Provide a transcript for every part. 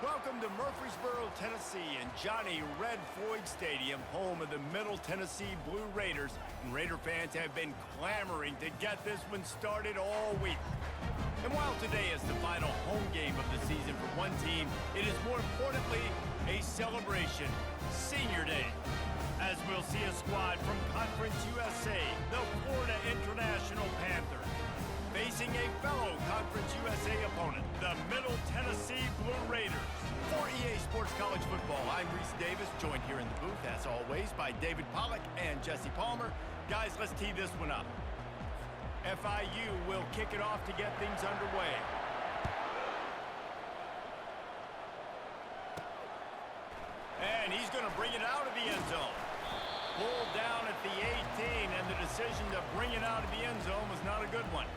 Welcome to Murfreesboro, Tennessee, and Johnny Red Floyd Stadium, home of the Middle Tennessee Blue Raiders. And Raider fans have been clamoring to get this one started all week. And while today is the final home game of the season for one team, it is more importantly a celebration, Senior Day. As we'll see a squad from Conference USA, the Florida International Panthers, facing a fellow Conference USA opponent, the Middle Tennessee Blue Raiders. For EA Sports College Football, I'm Reese Davis, joined here in the booth, as always, by David Pollack and Jesse Palmer. Guys, let's tee this one up. FIU will kick it off to get things underway. And he's going to bring it out of the end zone. Pulled down at the 18, and the decision to bring it out of the end zone was not a good one.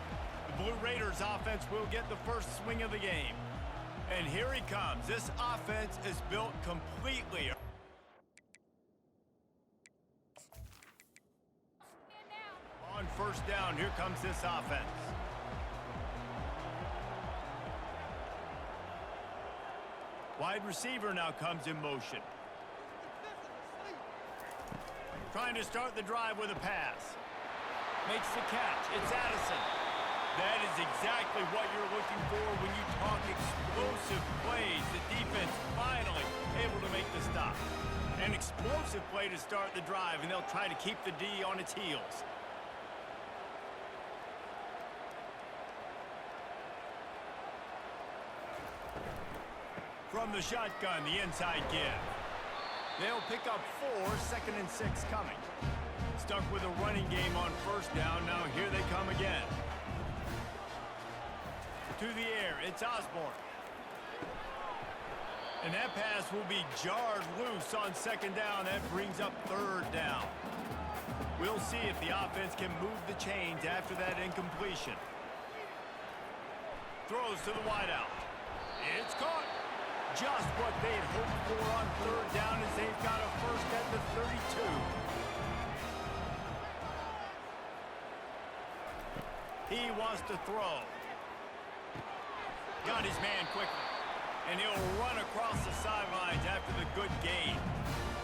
The Blue Raiders offense will get the first swing of the game. And here he comes. This offense is built completely. On first down, here comes this offense. Wide receiver now comes in motion. Trying to start the drive with a pass. Makes the catch. It's Addison. That is exactly what you're looking for when you talk explosive plays. The defense finally able to make the stop. An explosive play to start the drive, and they'll try to keep the D on its heels. From the shotgun, the inside give. They'll pick up 4, 2nd and 6 coming. Stuck with a running game on first down. Now here they come again. To the air, it's Osborne. And that pass will be jarred loose on 2nd down. That brings up 3rd down. We'll see if the offense can move the chains after that incompletion. Throws to the wideout. It's caught. Just what they'd hoped for on 3rd down as they've got a first at the 32. He wants to throw. Got his man quickly. And he'll run across the sidelines after the good gain.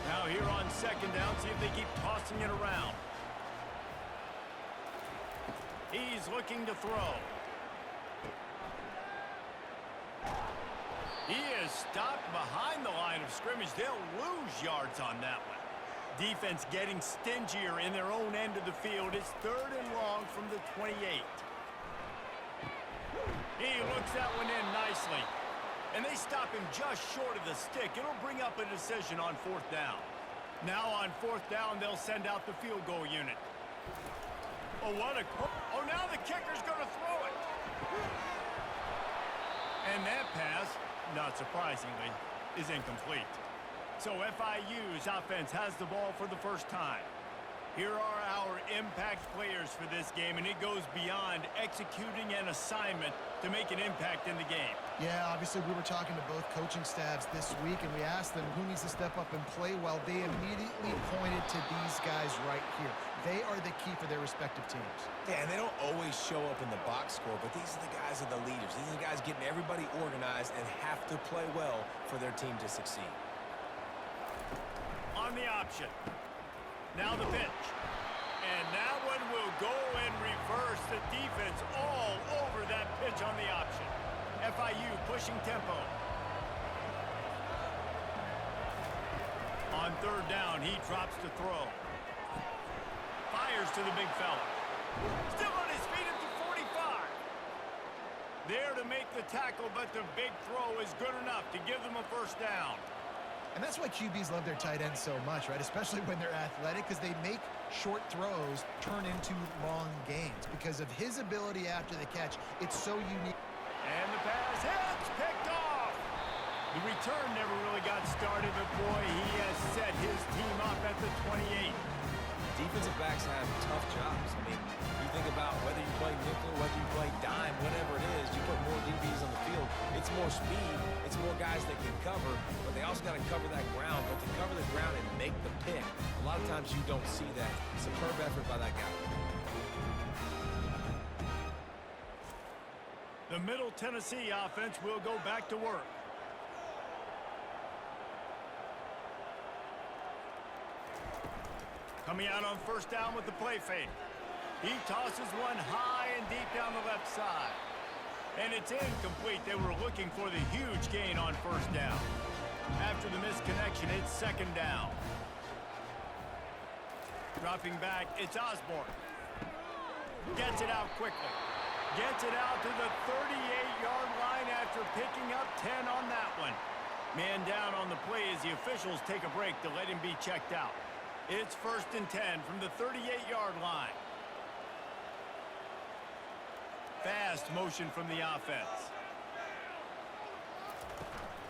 Now here on 2nd down, see if they keep tossing it around. He's looking to throw. He is stopped behind the line of scrimmage. They'll lose yards on that one. Defense getting stingier in their own end of the field. It's 3rd and long from the 28. He looks that one in nicely. And they stop him just short of the stick. It'll bring up a decision on 4th down. Now on 4th down, they'll send out the field goal unit. Oh, what a... Oh, now the kicker's going to throw it. And that pass, not surprisingly, is incomplete. So FIU's offense has the ball for the first time. Here are our impact players for this game, and it goes beyond executing an assignment to make an impact in the game. Yeah, obviously we were talking to both coaching staffs this week, and we asked them who needs to step up and play well. They immediately pointed to these guys right here. They are the key for their respective teams. Yeah, and they don't always show up in the box score, but these are the guys that are the leaders. These are the guys getting everybody organized and have to play well for their team to succeed. On the option. Now the pitch. And that one will go in reverse. The defense all over that pitch on the option. FIU pushing tempo. On 3rd down, he drops to throw. Fires to the big fella. Still on his feet at the 45. There to make the tackle, but the big throw is good enough to give them a first down. And that's why QBs love their tight ends so much, right? Especially when they're athletic, because they make short throws turn into long gains. Because of his ability after the catch, it's so unique. And the pass hits, picked off. The return never really got started, but boy, he has set his team up at the 28. Defensive backs have tough jobs. I mean, you think about whether you play nickel, whether you play dime, whatever it is, you put more DBs on the field. It's more speed. It's more guys that can cover, but they also got to cover that ground. But to cover the ground and make the pick, a lot of times you don't see that. Superb effort by that guy. The Middle Tennessee offense will go back to work. Coming out on first down with the play fake. He tosses one high and deep down the left side. And it's incomplete. They were looking for the huge gain on first down. After the missed connection, it's second down. Dropping back, it's Osborne. Gets it out quickly. Gets it out to the 38-yard line after picking up 10 on that one. Man down on the play as the officials take a break to let him be checked out. It's 1st and 10 from the 38-yard line. Fast motion from the offense.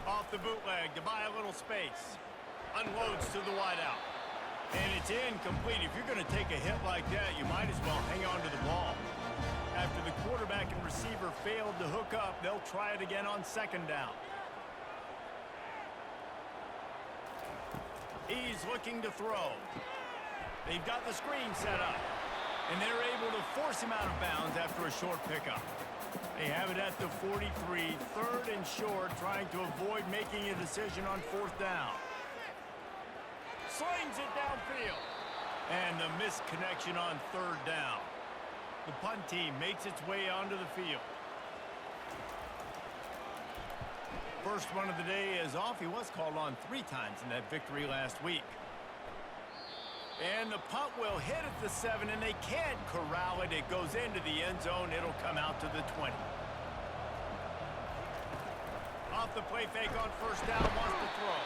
Off the bootleg to buy a little space. Unloads to the wideout. And it's incomplete. If you're going to take a hit like that, you might as well hang on to the ball. After the quarterback and receiver failed to hook up, they'll try it again on second down. He's looking to throw. They've got the screen set up. And they're able to force him out of bounds after a short pickup. They have it at the 43, 3rd and short, trying to avoid making a decision on 4th down. Slings it downfield. And the missed connection on 3rd down. The punt team makes its way onto the field. First one of the day is off. He was called on 3 times in that victory last week. And the punt will hit at the 7, and they can't corral it. It goes into the end zone. It'll come out to the 20. Off the play fake on first down, wants to throw.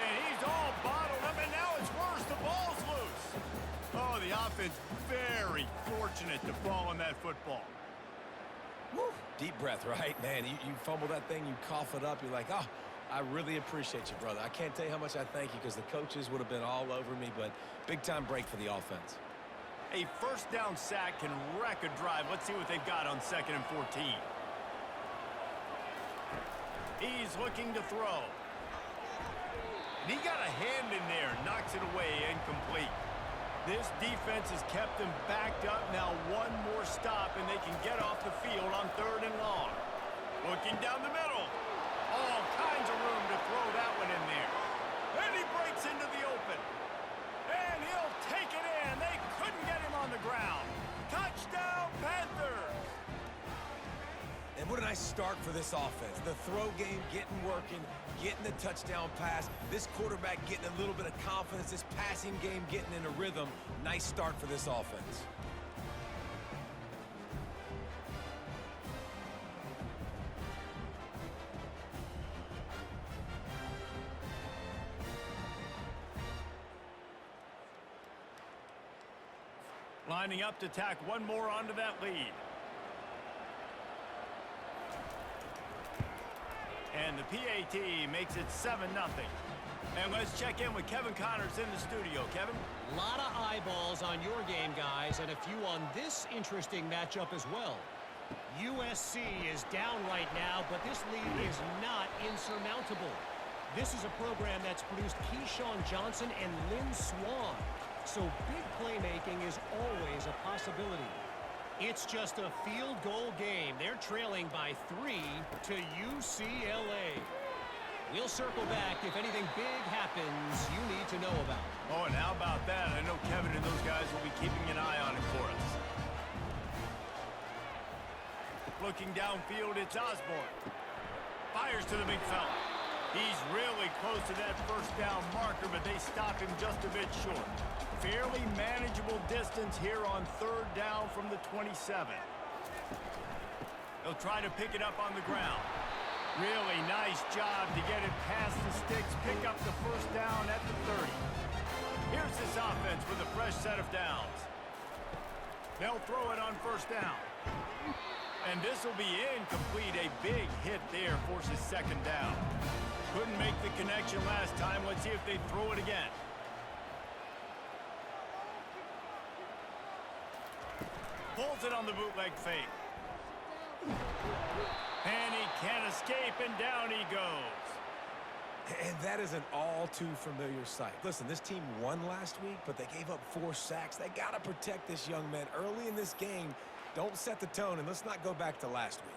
And he's all bottled up, and now it's worse. The ball's loose. Oh, the offense very fortunate to fall on that football. Woo. Deep breath, right? Man, you fumble that thing, you cough it up, you're like, oh, I really appreciate you, brother. I can't tell you how much I thank you because the coaches would have been all over me, but big-time break for the offense. A first down sack can wreck a drive. Let's see what they've got on 2nd and 14. He's looking to throw. And he got a hand in there, knocks it away, incomplete. This defense has kept them backed up. Now one more stop, and they can get off the field on 3rd and long. Looking down the middle. All kinds of room to throw that one in there. And he breaks into the open. And he'll take it in. They couldn't get him on the ground. Touchdown, Panthers! And what a nice start for this offense. The throw game getting working, getting the touchdown pass. This quarterback getting a little bit of confidence. This passing game getting in a rhythm. Nice start for this offense. Lining up to tack one more onto that lead. And the PAT makes it 7-0. And let's check in with Kevin Connors in the studio. Kevin? A lot of eyeballs on your game, guys, and a few on this interesting matchup as well. USC is down right now, but this lead is not insurmountable. This is a program that's produced Keyshawn Johnson and Lynn Swann. So big playmaking is always a possibility. It's just a field goal game. They're trailing by 3 to UCLA. We'll circle back if anything big happens you need to know about. Oh, and how about that? I know Kevin and those guys will be keeping an eye on it for us. Looking downfield, it's Osborne. Fires to the big fella. He's really close to that first down marker, but they stop him just a bit short. Fairly manageable distance here on 3rd down from the 27. They'll try to pick it up on the ground. Really nice job to get it past the sticks, pick up the first down at the 30. Here's this offense with a fresh set of downs. They'll throw it on first down. And this will be incomplete. A big hit there forces 2nd down. Couldn't make the connection last time. Let's see if they throw it again. Pulls it on the bootleg fake. And he can't escape, and down he goes. And that is an all-too-familiar sight. Listen, this team won last week, but they gave up 4 sacks. They got to protect this young man early in this game. Don't set the tone, and let's not go back to last week.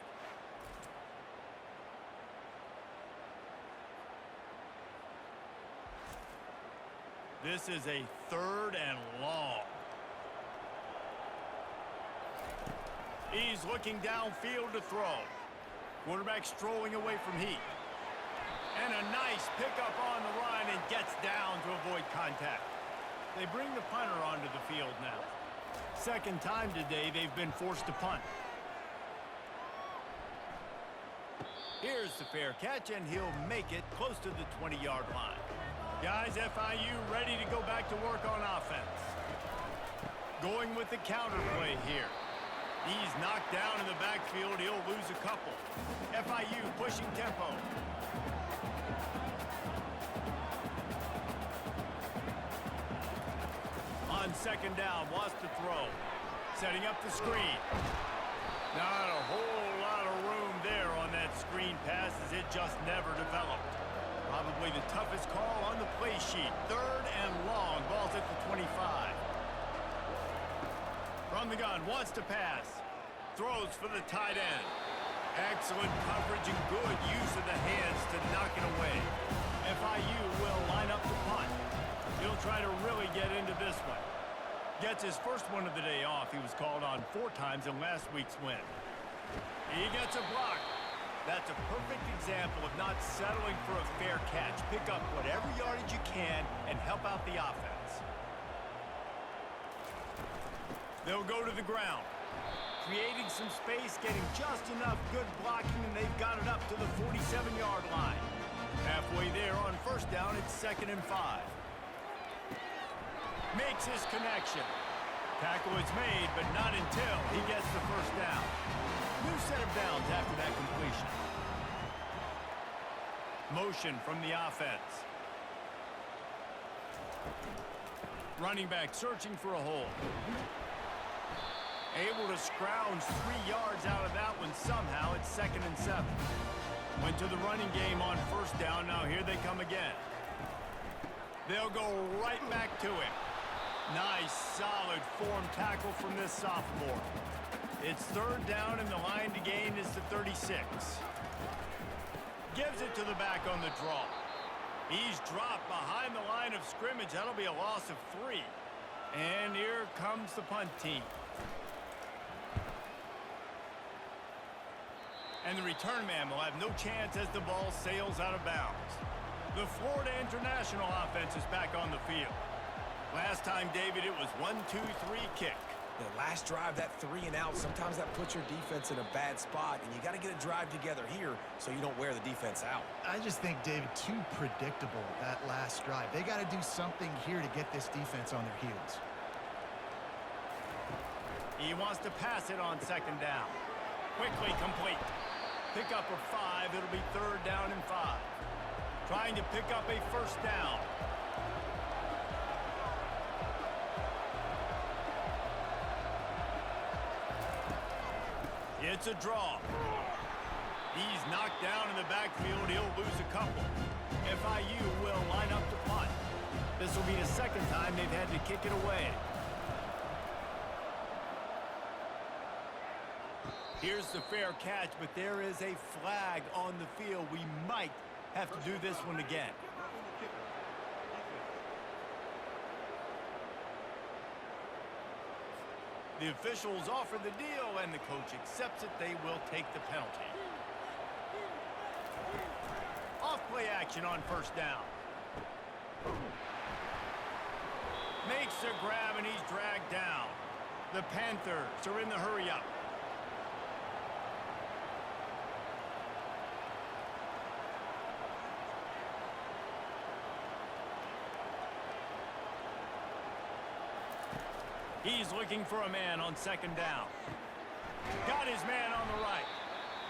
This is a 3rd and long. He's looking downfield to throw. Quarterback strolling away from heat. And a nice pickup on the line and gets down to avoid contact. They bring the punter onto the field now. Second time today they've been forced to punt. Here's the fair catch, and he'll make it close to the 20-yard line. Guys, FIU ready to go back to work on offense. Going with the counter play here. He's knocked down in the backfield. He'll lose a couple. FIU pushing tempo. On second down, wants to throw. Setting up the screen. Not a whole lot of room there on that screen pass as it just never developed. Probably the toughest call on the play sheet. 3rd and long. Ball's at the 25. From the gun, wants to pass. Throws for the tight end. Excellent coverage and good use of the hands to knock it away. FIU will line up the punt. He'll try to really get into this one. Gets his first one of the day off. He was called on 4 times in last week's win. He gets a block. That's a perfect example of not settling for a fair catch. Pick up whatever yardage you can and help out the offense. They'll go to the ground. Creating some space, getting just enough good blocking, and they've got it up to the 47-yard line. Halfway there on first down, it's 2nd and 5. Makes his connection. Tackle is made, but not until he gets the first down. New set of downs after that completion. Motion from the offense. Running back searching for a hole. Able to scrounge 3 yards out of that one somehow. It's 2nd and 7. Went to the running game on first down. Now here they come again. They'll go right back to it. Nice, solid form tackle from this sophomore. It's 3rd down, and the line to gain is the 36. Gives it to the back on the draw. He's dropped behind the line of scrimmage. That'll be a loss of 3. And here comes the punt team. And the return man will have no chance as the ball sails out of bounds. The Florida International offense is back on the field. Last time, David, it was 1-2-3 kick. The last drive, that 3 and out, sometimes that puts your defense in a bad spot, and you got to get a drive together here so you don't wear the defense out. I just think, David, too predictable, that last drive. They got to do something here to get this defense on their heels. He wants to pass it on second down. Quickly complete. Pick up a 5. It'll be 3rd down and 5. Trying to pick up a first down. It's a draw. He's knocked down in the backfield. He'll lose a couple. FIU will line up to punt. This will be the 2nd time they've had to kick it away. Here's the fair catch, but there is a flag on the field. We might have to do this one again. The officials offer the deal, and the coach accepts it. They will take the penalty. Off-play action on first down. Makes a grab, and he's dragged down. The Panthers are in the hurry-up. He's looking for a man on second down. Got his man on the right.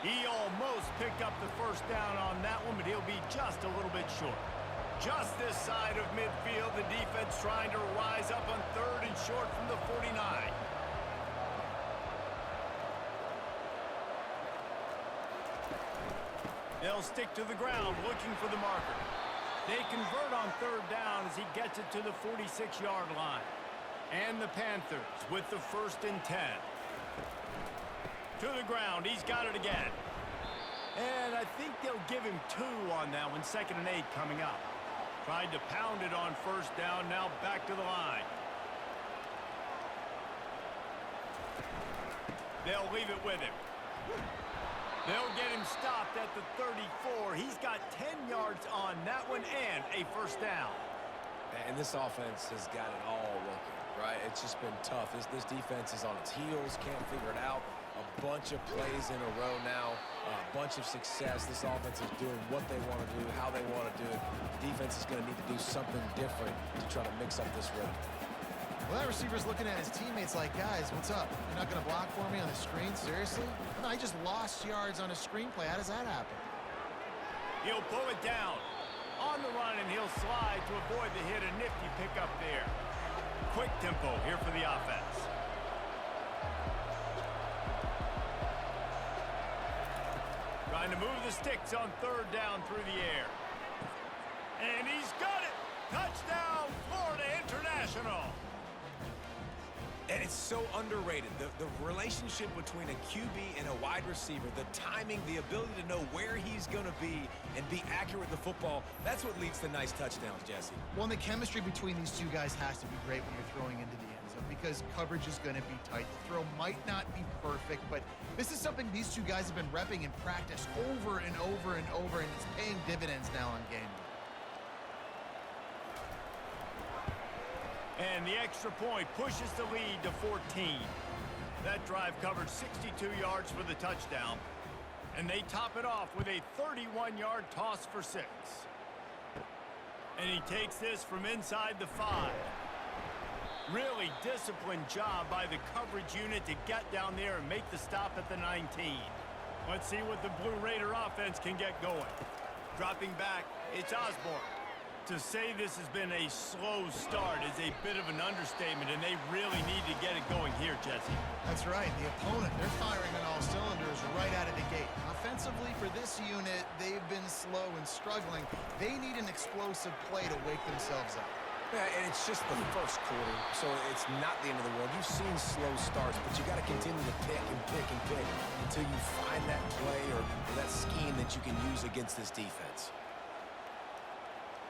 He almost picked up the first down on that one, but he'll be just a little bit short. Just this side of midfield, the defense trying to rise up on 3rd and short from the 49. They'll stick to the ground looking for the marker. They convert on 3rd down as he gets it to the 46-yard line. And the Panthers with the 1st and 10. To the ground. He's got it again. And I think they'll give him 2 on that one. 2nd and 8 coming up. Tried to pound it on first down, now back to the line. They'll leave it with him. They'll get him stopped at the 34. He's got 10 yards on that one and a first down. And this offense has got it all working, right? It's just been tough. This defense is on its heels, can't figure it out. A bunch of plays in a row now, a bunch of success. This offense is doing what they want to do, how they want to do it. Defense is going to need to do something different to try to mix up this rhythm. Well, that receiver's looking at his teammates like, guys, what's up? You're not going to block for me on the screen? Seriously? No, I just lost yards on a screenplay. How does that happen? He'll pull it down. On the run, and he'll slide to avoid the hit. A nifty pickup there. Quick tempo here for the offense. Trying to move the sticks on third down through the air. And he's got it! Touchdown, Florida International! And it's so underrated. The relationship between a QB and a wide receiver, the timing, the ability to know where he's going to be and be accurate with the football, that's what leads to nice touchdowns, Jesse. Well, and the chemistry between these two guys has to be great when you're throwing into the end zone because coverage is going to be tight. The throw might not be perfect, but this is something these two guys have been repping in practice over and over and over, and it's paying dividends now on game day. And the extra point pushes the lead to 14. That drive covered 62 yards for the touchdown. And they top it off with a 31-yard toss for 6. And he takes this from inside the 5. Really disciplined job by the coverage unit to get down there and make the stop at the 19. Let's see what the Blue Raider offense can get going. Dropping back, it's Osborne. To say this has been a slow start is a bit of an understatement, and they really need to get it going here, Jesse. That's right. The opponent, they're firing on all cylinders right out of the gate. Offensively, for this unit, they've been slow and struggling. They need an explosive play to wake themselves up. Yeah, and it's just the first quarter, so it's not the end of the world. You've seen slow starts, but you got to continue to pick and pick and pick until you find that play or that scheme that you can use against this defense.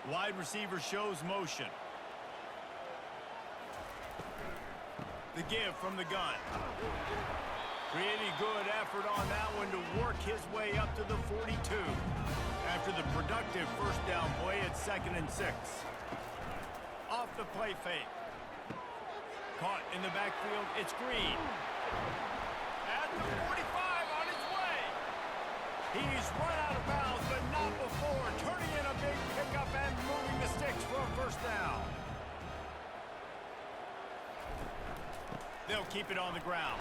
Wide receiver shows motion. The give from the gun. Pretty good effort on that one to work his way up to the 42. After the productive first down play at 2nd and 6. Off the play fake. Caught in the backfield, it's Green. At the 45 on his way. He's run out of bounds, but not before. Turning in a big pickup and moving the sticks for a first down. They'll keep it on the ground.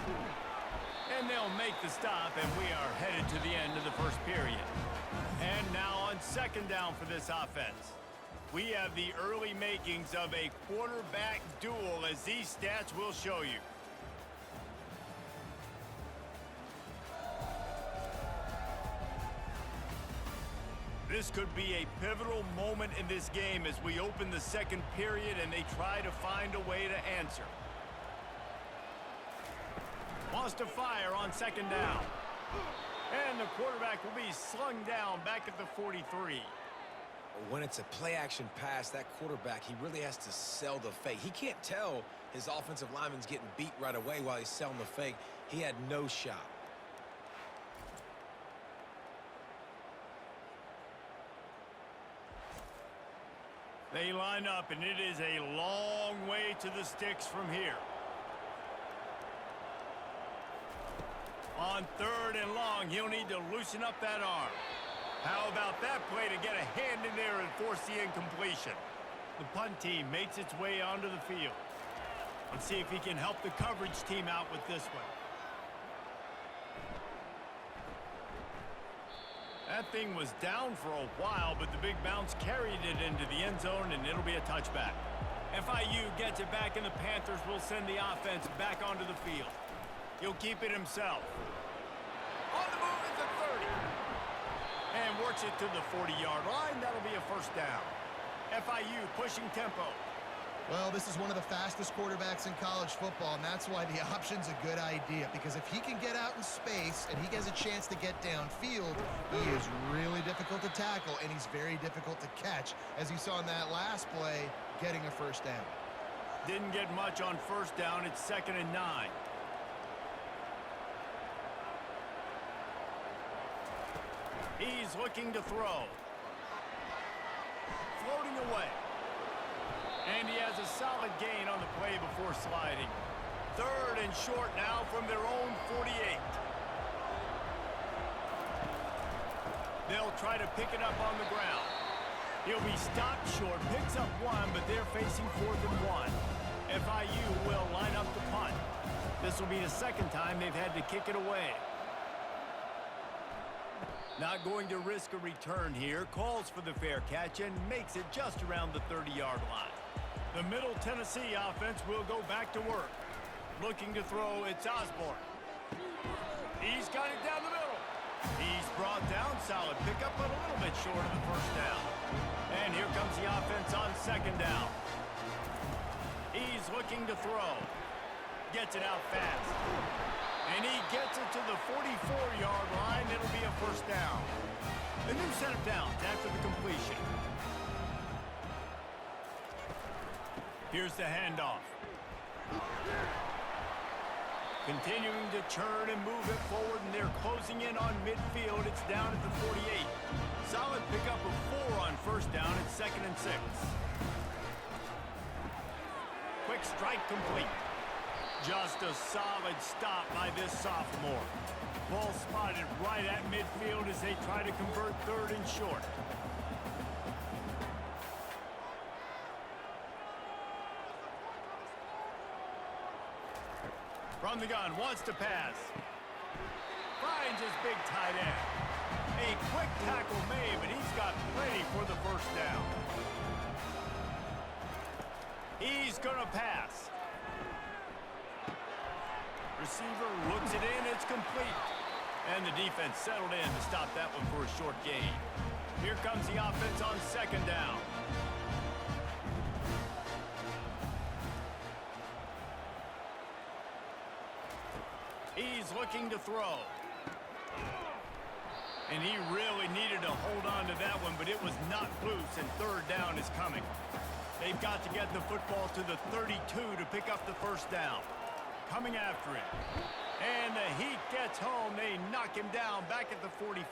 And they'll make the stop, and we are headed to the end of the first period. And now on 2nd down for this offense. We have the early makings of a quarterback duel, as these stats will show you. This could be a pivotal moment in this game as we open the 2nd period and they try to find a way to answer. Wants to fire on 2nd down. And the quarterback will be slung down back at the 43. When it's a play-action pass, that quarterback, he really has to sell the fake. He can't tell his offensive lineman's getting beat right away while he's selling the fake. He had no shot. They line up, and it is a long way to the sticks from here. On 3rd and long, he'll need to loosen up that arm. How about that play to get a hand in there and force the incompletion? The punt team makes its way onto the field. Let's see if he can help the coverage team out with this one. That thing was down for a while, but the big bounce carried it into the end zone, and it'll be a touchback. FIU gets it back, and the Panthers will send the offense back onto the field. He'll keep it himself. On the move at the 30. And works it to the 40-yard line. That'll be a first down. FIU pushing tempo. Well, this is one of the fastest quarterbacks in college football, and that's why the option's a good idea, because if he can get out in space and he has a chance to get downfield, he is really difficult to tackle, and he's very difficult to catch, as you saw in that last play, getting a first down. Didn't get much on first down. It's 2nd and 9. He's looking to throw. Floating away. And he has a solid gain on the play before sliding. 3rd and short now from their own 48. They'll try to pick it up on the ground. He'll be stopped short, picks up 1, but they're facing 4th and 1. FIU will line up the punt. This will be the 2nd time they've had to kick it away. Not going to risk a return here. Calls for the fair catch and makes it just around the 30-yard line. The Middle Tennessee offense will go back to work. Looking to throw, it's Osborne. He's got it down the middle. He's brought down, solid pickup, but a little bit short of the first down. And here comes the offense on 2nd down. He's looking to throw. Gets it out fast. And he gets it to the 44-yard line. It'll be a first down. The new set of downs after the completion. Here's the handoff. Continuing to churn and move it forward, and they're closing in on midfield. It's down at the 48. Solid pickup of 4 on first down. It's 2nd and 6. Quick strike complete. Just a solid stop by this sophomore. Ball spotted right at midfield as they try to convert 3rd and short. From the gun, wants to pass. Finds his big tight end. A quick tackle made, but he's got plenty for the first down. He's gonna pass. Receiver looks it in, it's complete. And the defense settled in to stop that one for a short gain. Here comes the offense on 2nd down. He's looking to throw. And he really needed to hold on to that one, but it was not loose, and 3rd down is coming. They've got to get the football to the 32 to pick up the first down. Coming after it. And the Heat gets home. They knock him down back at the 45.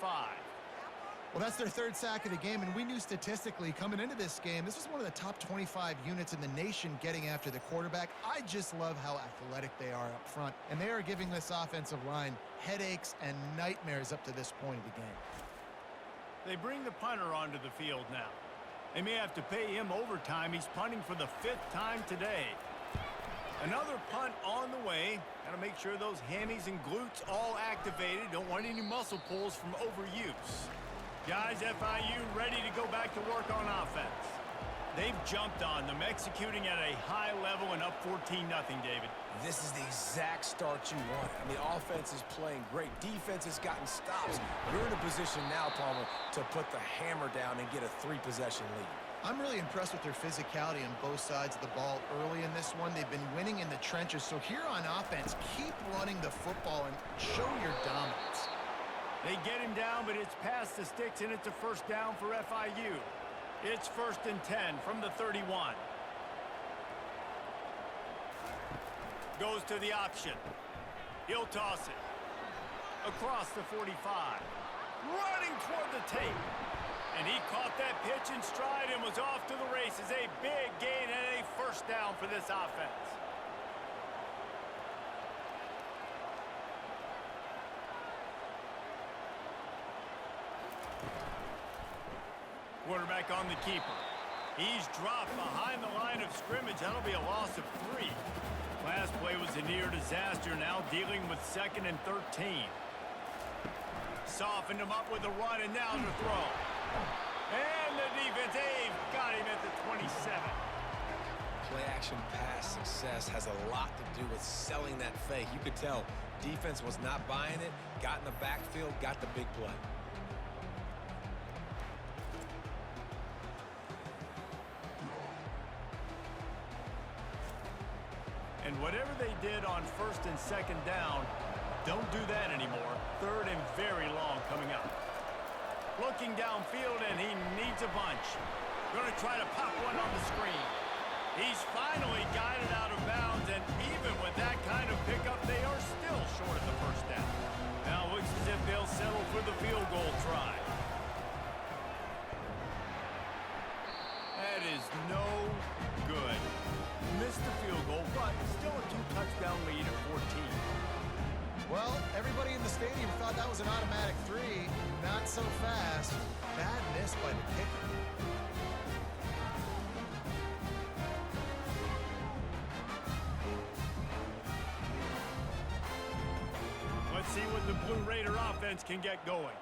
Well, that's their 3rd sack of the game, and we knew statistically coming into this game, this was one of the top 25 units in the nation getting after the quarterback. I just love how athletic they are up front, and they are giving this offensive line headaches and nightmares up to this point of the game. They bring the punter onto the field now. They may have to pay him overtime. He's punting for the 5th time today. Another punt on the way. Got to make sure those hammies and glutes all activated. Don't want any muscle pulls from overuse. Guys, FIU ready to go back to work on offense. They've jumped on them, executing at a high level and up 14-0, David. This is the exact start you want. I mean, offense is playing great. Defense has gotten stops. You're in a position now, Palmer, to put the hammer down and get a 3-possession lead. I'm really impressed with their physicality on both sides of the ball early in this one. They've been winning in the trenches. So here on offense, keep running the football and show your dominance. They get him down, but it's past the sticks, and it's a first down for FIU. It's 1st and 10 from the 31. Goes to the option. He'll toss it. Across the 45. Running toward the tape. And he caught that pitch in stride and was off to the races. A big gain and a first down for this offense. Quarterback on the keeper. He's dropped behind the line of scrimmage. That'll be a loss of 3. Last play was a near disaster. Now dealing with 2nd and 13. Softened him up with a run, and now to throw. And the defense, they've got him at the 27. Play-action pass success has a lot to do with selling that fake. You could tell defense was not buying it, got in the backfield, got the big play. And whatever they did on first and second down, don't do that anymore. Third and very long coming up. Looking downfield, and he needs a bunch. Going to try to pop one on the screen. He's finally got it out of bounds, and even with that kind of pickup, they are still short of the first down. Now it looks as if they'll settle for the field goal try. That is no good. Missed the field goal, but still a 2-touchdown lead at 14. Well, everybody in the stadium thought that was an automatic 3. Not so fast. Bad miss by the kicker. Let's see what the Blue Raider offense can get going.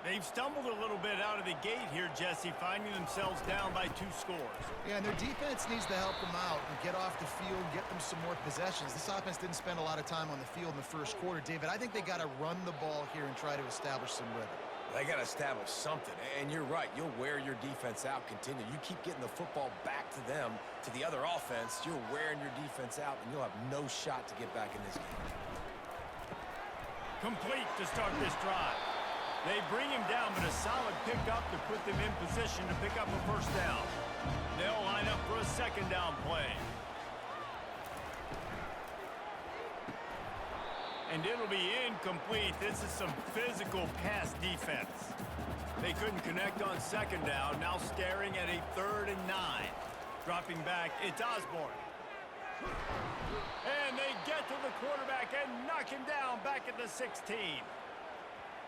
They've stumbled a little bit out of the gate here, Jesse, finding themselves down by 2 scores. Yeah, and their defense needs to help them out and get off the field, get them some more possessions. This offense didn't spend a lot of time on the field in the first quarter. David, I think they got to run the ball here and try to establish some rhythm. They got to establish something, and you're right. You'll wear your defense out, continue. You keep getting the football back to them, to the other offense, you're wearing your defense out, and you'll have no shot to get back in this game. Complete to start this drive. They bring him down, but a solid pickup to put them in position to pick up a first down. They'll line up for a second down play. And it'll be incomplete. This is some physical pass defense. They couldn't connect on second down. Now staring at a 3rd and 9. Dropping back, it's Osborne. And they get to the quarterback and knock him down back at the 16.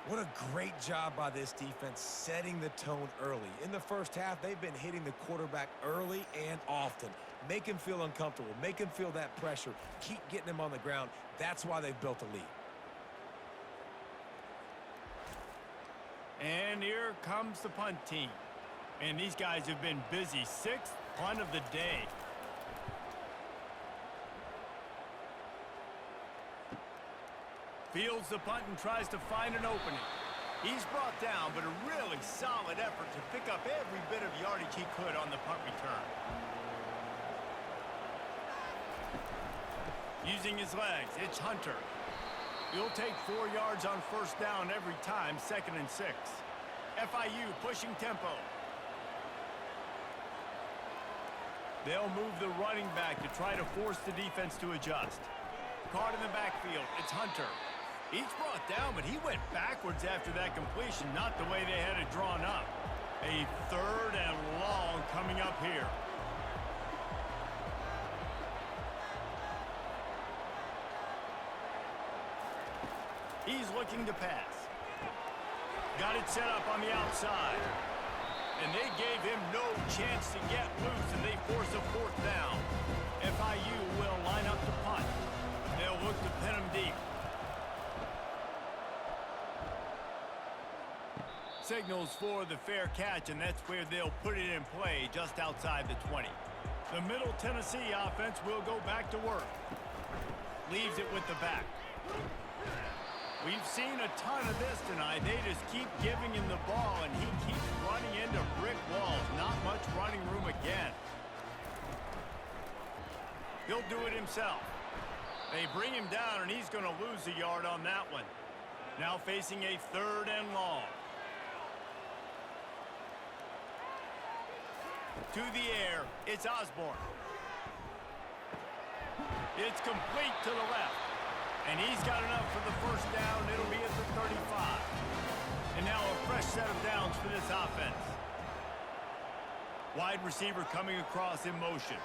What a great job by this defense setting the tone early. In the first half, they've been hitting the quarterback early and often. Make him feel uncomfortable. Make him feel that pressure. Keep getting him on the ground. That's why they've built a lead. And here comes the punt team. And these guys have been busy. 6th punt of the day. Fields the punt and tries to find an opening. He's brought down, but a really solid effort to pick up every bit of yardage he could on the punt return. Using his legs, it's Hunter. He'll take 4 yards on first down every time, 2nd and 6. FIU pushing tempo. They'll move the running back to try to force the defense to adjust. Caught in the backfield, it's Hunter. He's brought down, but he went backwards after that completion, not the way they had it drawn up. A 3rd and long coming up here. He's looking to pass. Got it set up on the outside. And they gave him no chance to get loose, and they force a 4th down. FIU will line up to punt. They'll look to pin him deep. Signals for the fair catch, and that's where they'll put it in play just outside the 20. The Middle Tennessee offense will go back to work. Leaves it with the back. We've seen a ton of this tonight. They just keep giving him the ball, and he keeps running into brick walls. Not much running room again. He'll do it himself. They bring him down, and he's going to lose a yard on that one. Now facing a 3rd and long. To the air, it's Osborne. It's complete to the left. And he's got enough for the first down. It'll be at the 35. And now a fresh set of downs for this offense. Wide receiver coming across in motion.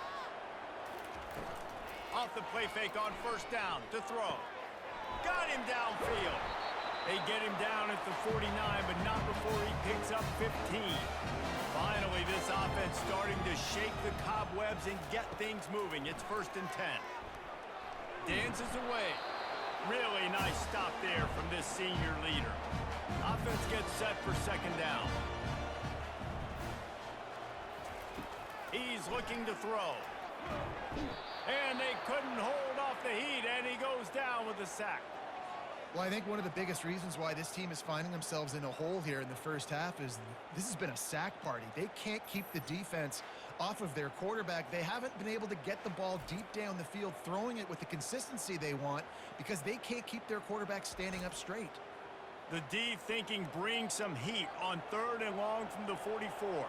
Off the play fake on first down to throw. Got him downfield. They get him down at the 49, but not before he picks up 15. Finally, this offense starting to shake the cobwebs and get things moving. It's 1st and 10. Dances away. Really nice stop there from this senior leader. Offense gets set for second down. He's looking to throw. And they couldn't hold off the heat, and he goes down with a sack. Well, I think one of the biggest reasons why this team is finding themselves in a hole here in the first half is this has been a sack party. They can't keep the defense off of their quarterback. They haven't been able to get the ball deep down the field, throwing it with the consistency they want because they can't keep their quarterback standing up straight. The D thinking bring some heat on 3rd and long from the 44.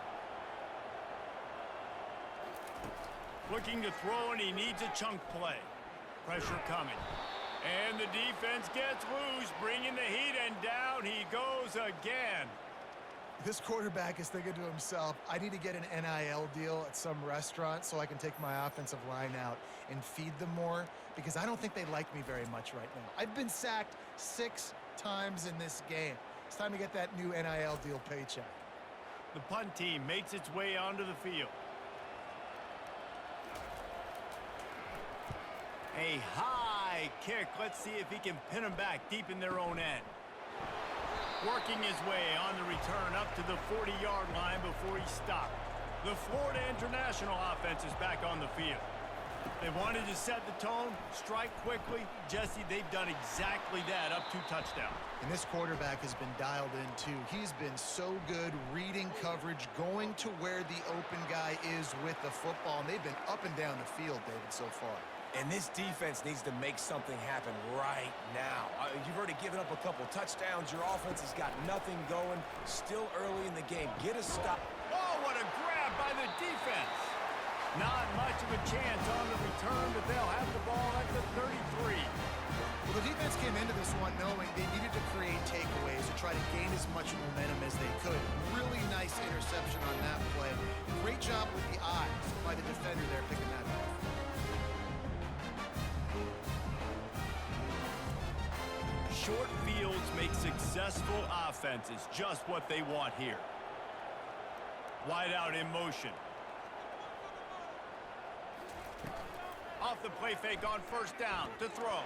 Looking to throw, and he needs a chunk play. Pressure coming. And the defense gets loose, bringing the heat, and down he goes again. This quarterback is thinking to himself, I need to get an NIL deal at some restaurant so I can take my offensive line out and feed them more, because I don't think they like me very much right now. I've been sacked 6 times in this game. It's time to get that new NIL deal paycheck. The punt team makes its way onto the field. A high kick. Let's see if he can pin them back deep in their own end. Working his way on the return up to the 40-yard line before he stopped. The Florida International offense is back on the field. They wanted to set the tone, strike quickly. Jesse, they've done exactly that, up 2 touchdowns. And this quarterback has been dialed in, too. He's been so good reading coverage, going to where the open guy is with the football. And they've been up and down the field, David, so far. And this defense needs to make something happen right now. You've already given up a couple touchdowns. Your offense has got nothing going. Still early in the game. Get a stop. Oh, what a grab by the defense. Not much of a chance on the return, but they'll have the ball at the 33. Well, the defense came into this one knowing they needed to create takeaways to try to gain as much momentum as they could. Really nice interception on that play. Great job with the eyes by the defender there picking that up. Short fields make successful offenses just what they want here. Wide out in motion. Off the play fake on 1st down to throw.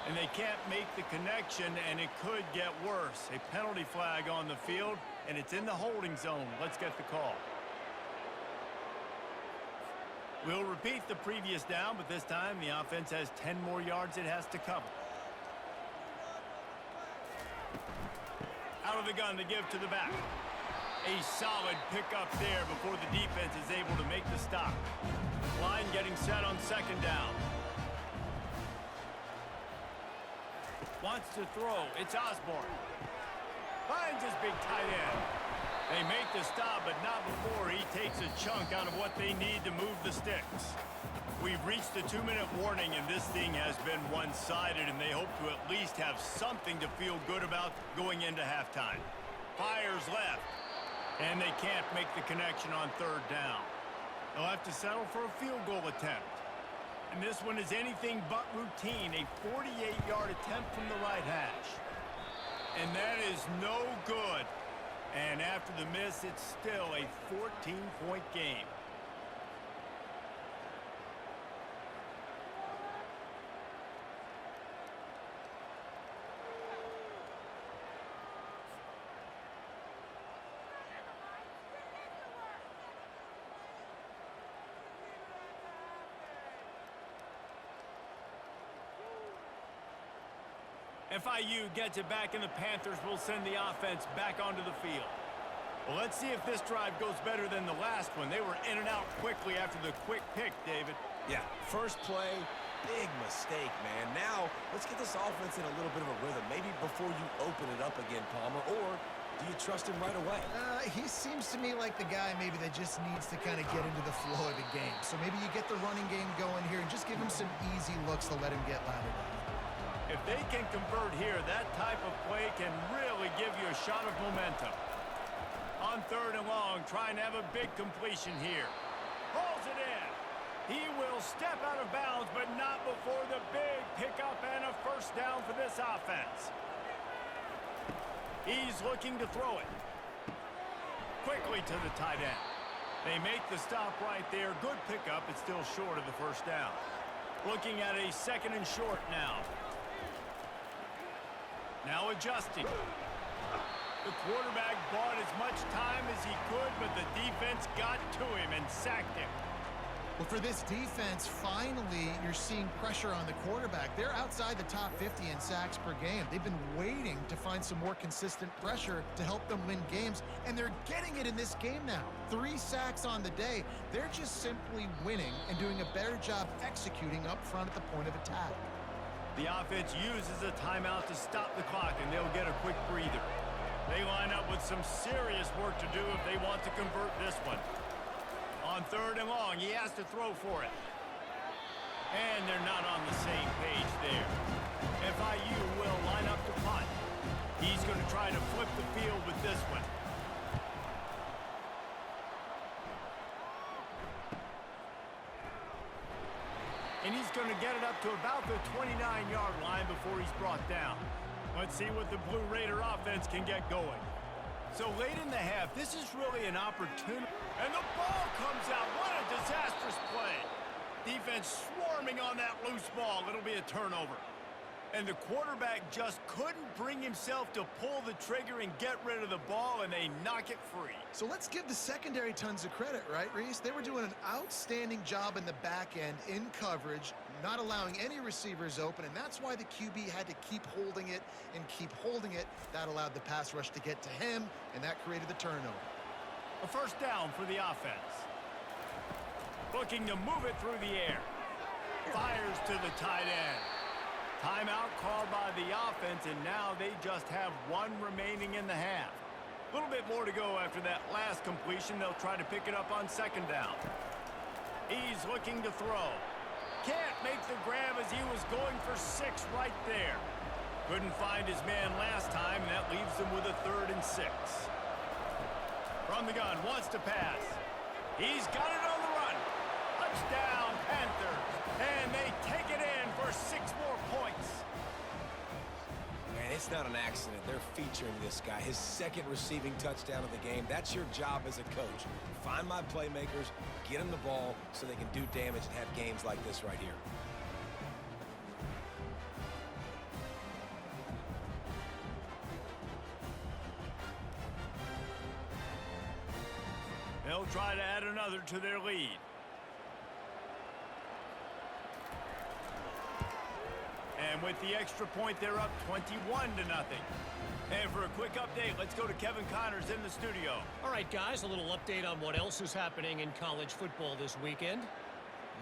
And they can't make the connection, and it could get worse. A penalty flag on the field, and it's in the holding zone. Let's get the call. We'll repeat the previous down, but this time the offense has 10 more yards it has to cover. Out of the gun to give to the back. A solid pickup there before the defense is able to make the stop. Line getting set on 2nd down. Wants to throw. It's Osborne. Finds his big tight end. They make the stop, but not before he takes a chunk out of what they need to move the sticks. We've reached the 2-minute warning, and this thing has been one-sided, and they hope to at least have something to feel good about going into halftime. Fires left, and they can't make the connection on 3rd down. They'll have to settle for a field goal attempt. And this one is anything but routine, a 48-yard attempt from the right hash. And that is no good. And after the miss, it's still a 14-point game. FIU gets it back, and the Panthers will send the offense back onto the field. Well, let's see if this drive goes better than the last one. They were in and out quickly after the quick pick, David. Yeah, first play, big mistake, man. Now, let's get this offense in a little bit of a rhythm. Maybe before you open it up again, Palmer, or do you trust him right away? He seems to me like the guy maybe that just needs to kind of get into the flow of the game. So maybe you get the running game going here and just give him some easy looks to let him get lathered up. If they can convert here, that type of play can really give you a shot of momentum. On 3rd and long, trying to have a big completion here. Pulls it in. He will step out of bounds, but not before the big pickup and a 1st down for this offense. He's looking to throw it. Quickly to the tight end. They make the stop right there. Good pickup. It's still short of the 1st down. Looking at a 2nd and short now. Now adjusting. The quarterback bought as much time as he could, but the defense got to him and sacked him. Well, for this defense, finally, you're seeing pressure on the quarterback. They're outside the top 50 in sacks per game. They've been waiting to find some more consistent pressure to help them win games, and they're getting it in this game now. 3 sacks on the day. They're just simply winning and doing a better job executing up front at the point of attack. The offense uses a timeout to stop the clock, and they'll get a quick breather. They line up with some serious work to do if they want to convert this one. On 3rd and long, he has to throw for it. And they're not on the same page there. FIU will line up to punt. He's going to try to flip the field with this one. And he's going to get it up to about the 29-yard line before he's brought down. Let's see what the Blue Raider offense can get going. So late in the half, this is really an opportunity. And the ball comes out. What a disastrous play. Defense swarming on that loose ball. It'll be a turnover. And the quarterback just couldn't bring himself to pull the trigger and get rid of the ball, and they knock it free. So let's give the secondary tons of credit, right, Reese? They were doing an outstanding job in the back end in coverage, not allowing any receivers open, and that's why the QB had to keep holding it and keep holding it. That allowed the pass rush to get to him, and that created the turnover. A first down for the offense. Looking to move it through the air. Fires to the tight end. Timeout called by the offense, and now they just have 1 remaining in the half. A little bit more to go after that last completion. They'll try to pick it up on 2nd down. He's looking to throw. Can't make the grab as he was going for 6 right there. Couldn't find his man last time, and that leaves him with a 3rd and 6. From the gun, wants to pass. He's got it on the run. Touchdown, Panthers. And they take it in for 6 more points. Man, it's not an accident. They're featuring this guy. His 2nd receiving touchdown of the game. That's your job as a coach. Find my playmakers, get them the ball so they can do damage and have games like this right here. They'll try to add another to their lead. And with the extra point, they're up 21-0. And for a quick update, let's go to Kevin Connors in the studio. All right, guys, a little update on what else is happening in college football this weekend.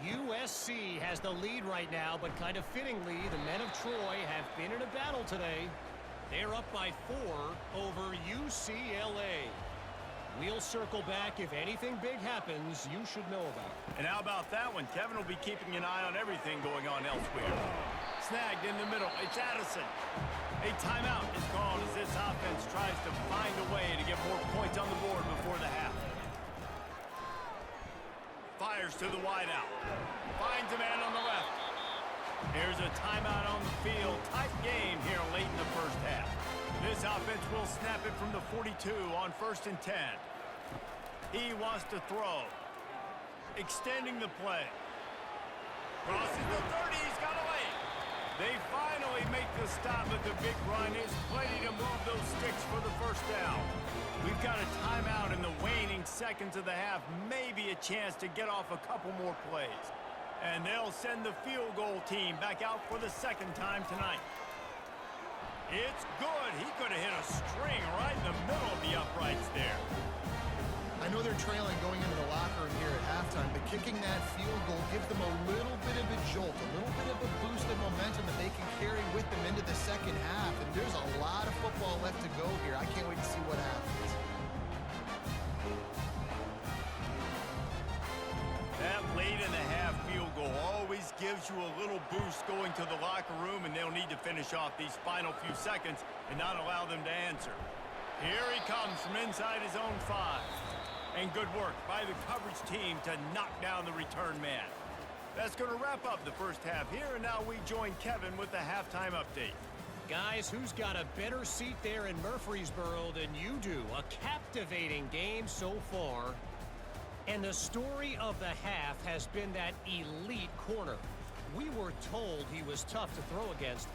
USC has the lead right now, but kind of fittingly, the men of Troy have been in a battle today. They're up by 4 over UCLA. We'll circle back. If anything big happens, you should know about it. And how about that one? Kevin will be keeping an eye on everything going on elsewhere. Snagged in the middle. It's Addison. A timeout is called as this offense tries to find a way to get more points on the board before the half. Fires to the wideout. Finds a man on the left. Here's a timeout on the field. Tight game here late in the first half. This offense will snap it from the 42 on 1st and 10. He wants to throw. Extending the play. Crosses the 30. He's got away. They finally make the stop, but the big run is plenty to move those sticks for the first down. We've got a timeout in the waning seconds of the half. Maybe a chance to get off a couple more plays. And they'll send the field goal team back out for the 2nd time tonight. It's good. He could have hit a string right in the middle of the uprights there. I know they're trailing going into the locker room here at halftime, but kicking that field goal gives them a little bit of a jolt, a little bit of a boost of momentum that they can carry with them into the 2nd half. And there's a lot of football left to go here. I can't wait to see what happens. That late in the half field goal always gives you a little boost going to the locker room, and they'll need to finish off these final few seconds and not allow them to answer. Here he comes from inside his own 5. And good work by the coverage team to knock down the return man. That's going to wrap up the first half here, and now we join Kevin with the halftime update. Guys, who's got a better seat there in Murfreesboro than you do? A captivating game so far. And the story of the half has been that elite corner. We were told he was tough to throw against.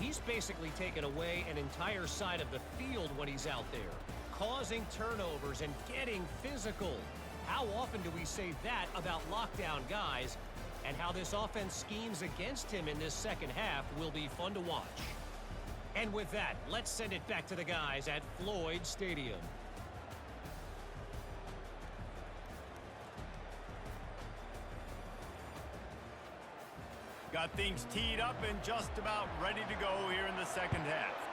He's basically taken away an entire side of the field when he's out there, causing turnovers and getting physical. How often do we say that about lockdown guys? And how this offense schemes against him in this second half will be fun to watch. And with that, let's send it back to the guys at Floyd Stadium. Got things teed up and just about ready to go here in the second half.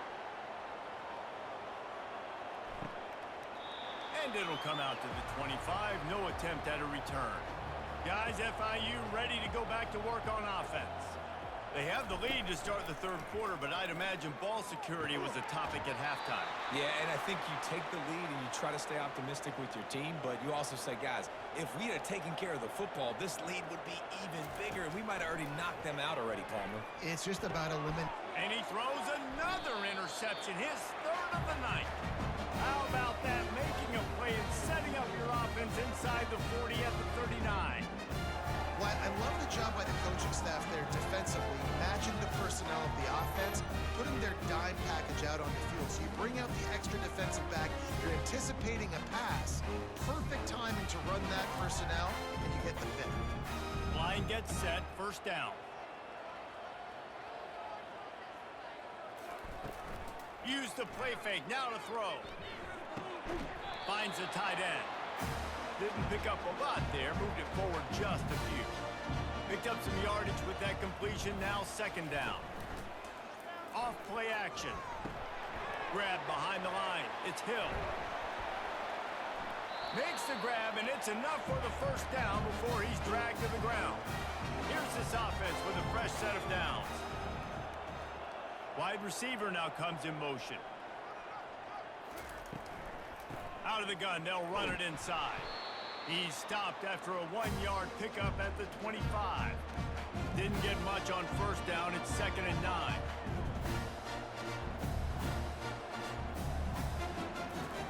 And it'll come out to the 25. No attempt at a return. Guys, FIU ready to go back to work on offense. They have the lead to start the third quarter, but I'd imagine ball security was a topic at halftime. Yeah, and I think you take the lead and you try to stay optimistic with your team, but you also say, guys, if we had taken care of the football, this lead would be even bigger, and we might have already knocked them out already, Palmer. It's just about a limit. And he throws another interception, his third of the night. How about that? Making a play and setting up your offense inside the 40 at the 39. Well, I love the job by the coaching staff there defensively, matching the personnel of the offense, putting their dime package out on the field. So you bring out the extra defensive back, you're anticipating a pass, perfect timing to run that personnel, and you get the pick. Line gets set, first down. Use the play fake, now to throw. Finds the tight end. Didn't pick up a lot there, moved it forward just a few. Picked up some yardage with that completion, now second down. Off play action. Grab behind the line, it's Hill. Makes the grab, and it's enough for the first down before he's dragged to the ground. Here's this offense with a fresh set of downs. Wide receiver now comes in motion. Out of the gun, they'll run it inside. He's stopped after a 1-yard pickup at the 25. Didn't get much on first down. It's 2nd and 9.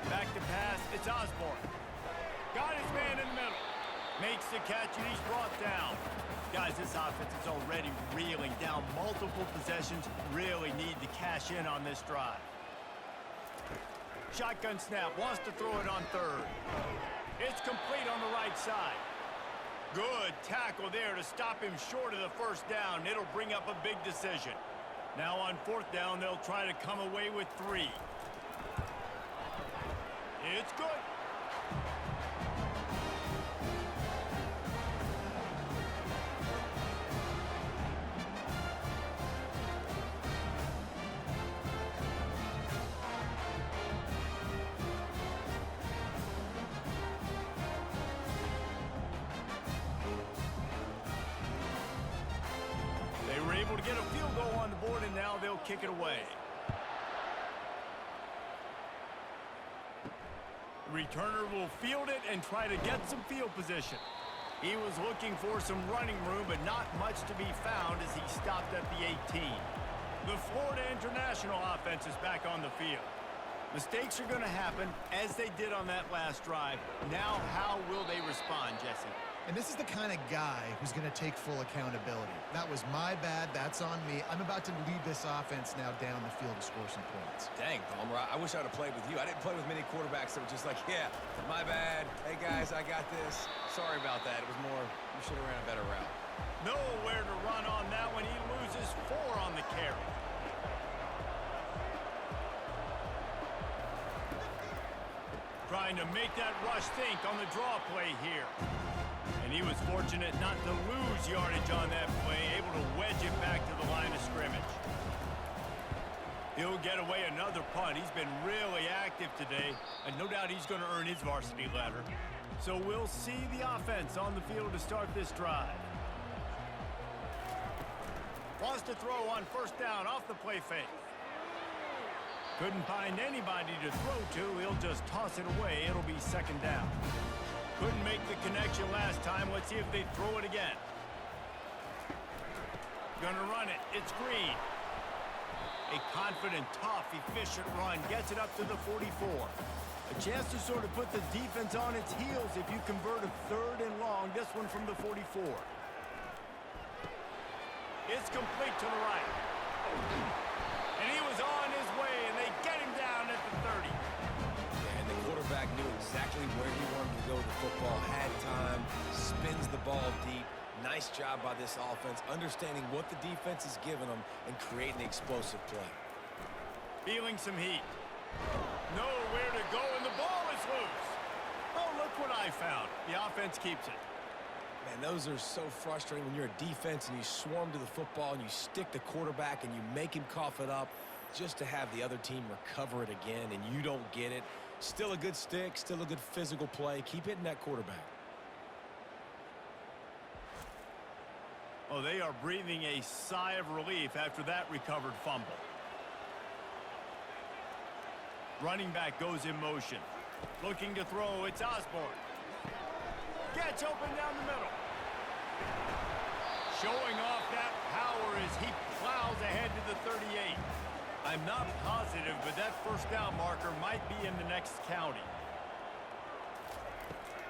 Back to pass. It's Osborne. Got his man in the middle. Makes the catch, and he's brought down. Guys, this offense is already reeling down multiple possessions. Really need to cash in on this drive. Shotgun snap. Wants to throw it on third. It's complete on the right side. Good tackle there to stop him short of the first down. It'll bring up a big decision. Now on fourth down, they'll try to come away with 3. It's good. To get a field goal on the board, and now they'll kick it away. Returner will field it and try to get some field position. He was looking for some running room, but not much to be found as he stopped at the 18. The Florida International offense is back on the field. Mistakes are going to happen, as they did on that last drive. Now, how will they respond, Jesse? And this is the kind of guy who's going to take full accountability. That was my bad. That's on me. I'm about to lead this offense now down the field to score some points. Dang, Palmer, I wish I would have played with you. I didn't play with many quarterbacks that were just like, yeah, my bad. Hey, guys, I got this. Sorry about that. It was more, you should have ran a better route. Nowhere to run on that one. He loses 4 on the carry. Trying to make that rush think on the draw play here. And he was fortunate not to lose yardage on that play, able to wedge it back to the line of scrimmage. He'll get away another punt. He's been really active today, and no doubt he's going to earn his varsity letter. So we'll see the offense on the field to start this drive. Wants to throw on first down off the play fake. Couldn't find anybody to throw to. He'll just toss it away. It'll be second down. Couldn't make the connection last time. Let's see if they throw it again. Gonna run it. It's Green. A confident, tough, efficient run. Gets it up to the 44. A chance to sort of put the defense on its heels if you convert a 3rd and long. This one from the 44. It's complete to the right. And he was on his way, and they get him down at the 30. Yeah, and the quarterback knew exactly where he wanted to go to football, had time, spins the ball deep. Nice job by this offense, understanding what the defense is giving them and creating the explosive play. Feeling some heat. Nowhere to go, and the ball is loose. Oh, look what I found. The offense keeps it. Man, those are so frustrating when you're a defense and you swarm to the football and you stick the quarterback and you make him cough it up just to have the other team recover it again and you don't get it. Still a good stick, still a good physical play. Keep hitting that quarterback. Oh, they are breathing a sigh of relief after that recovered fumble. Running back goes in motion. Looking to throw, it's Osborne. Gets open down the middle. Showing off that power as he plows ahead to the 38. I'm not positive, but that first down marker might be in the next county.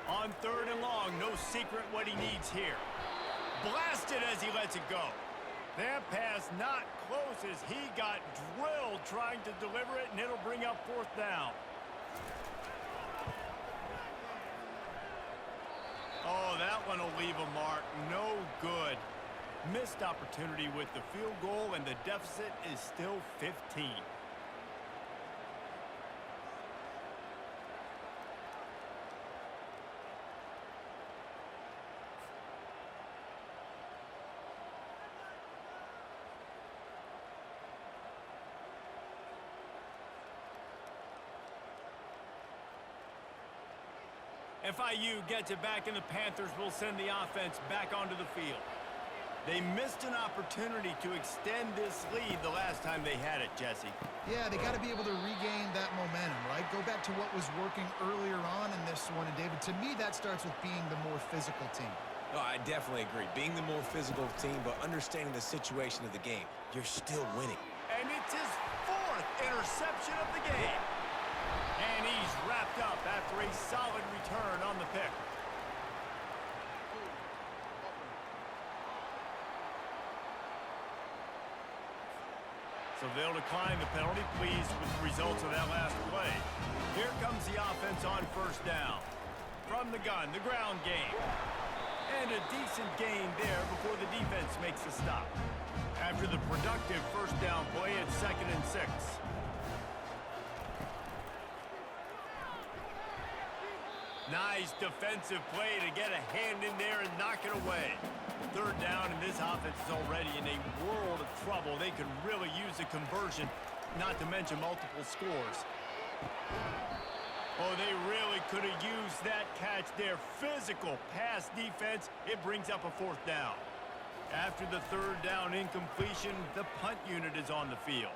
On 3rd and long, no secret what he needs here. Blasted as he lets it go. That pass not close as he got drilled trying to deliver it, and it'll bring up 4th down. Oh, that one will leave a mark. No good. Missed opportunity with the field goal, and the deficit is still 15. FIU gets it back, and the Panthers will send the offense back onto the field. They missed an opportunity to extend this lead the last time they had it, Jesse. Yeah, they got to be able to regain that momentum, right? Go back to what was working earlier on in this one. And, David, to me, that starts with being the more physical team. No, I definitely agree. Being the more physical team, but understanding the situation of the game. You're still winning. And it's his 4th interception of the game. And he's wrapped up after a solid return on the pick. So they'll decline the penalty, pleased with the results of that last play. Here comes the offense on 1st down. From the gun, the ground game. And a decent gain there before the defense makes a stop. After the productive 1st down play, it's 2nd and 6. Nice defensive play to get a hand in there and knock it away. 3rd down, and this offense is already in a world of trouble. They could really use a conversion, not to mention multiple scores. Oh, they really could have used that catch there. Physical pass defense. It brings up a 4th down. After the 3rd down incompletion, the punt unit is on the field.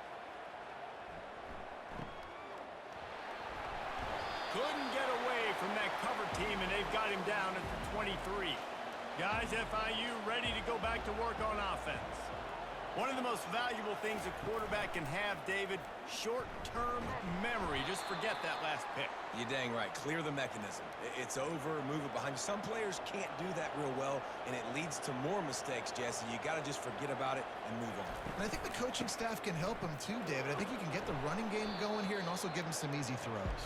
Couldn't get away from that cover team, and they've got him down at the 23. Guys, FIU ready to go back to work on offense. One of the most valuable things a quarterback can have, David, short-term memory. Just forget that last pick. You're dang right. Clear the mechanism. It's over, move it behind you. Some players can't do that real well, and it leads to more mistakes, Jesse. You got to just forget about it and move on. And I think the coaching staff can help him too, David. I think you can get the running game going here and also give him some easy throws.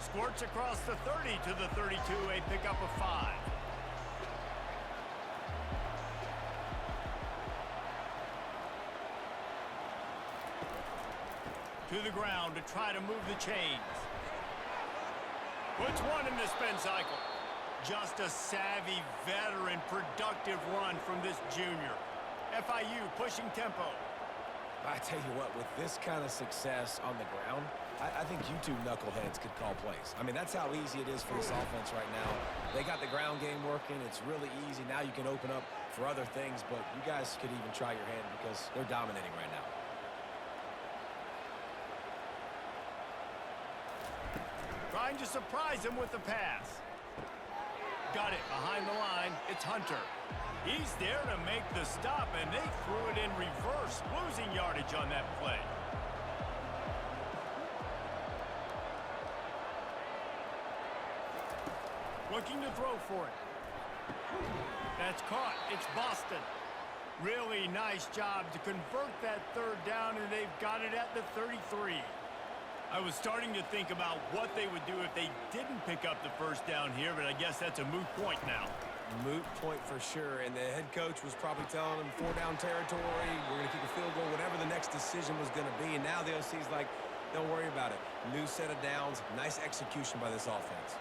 Squirts across the 30 to the 32, a pickup of 5. To the ground to try to move the chains. Puts one in the spin cycle. Just a savvy, veteran, productive run from this junior. FIU pushing tempo. I tell you what, with this kind of success on the ground, I think you two knuckleheads could call plays. I mean, that's how easy it is for this offense right now. They got the ground game working. It's really easy. Now you can open up for other things, but you guys could even try your hand because they're dominating right now. Trying to surprise him with the pass. Got it behind the line. It's Hunter. He's there to make the stop, and they threw it in reverse, losing yardage on that play. Looking to throw for it. That's caught. It's Boston. Really nice job to convert that 3rd down, and they've got it at the 33. I was starting to think about what they would do if they didn't pick up the first down here, but I guess that's a moot point now. Moot point for sure, and the head coach was probably telling them 4-down territory, we're going to kick a field goal, whatever the next decision was going to be, and now the OC's like, don't worry about it. New set of downs, nice execution by this offense.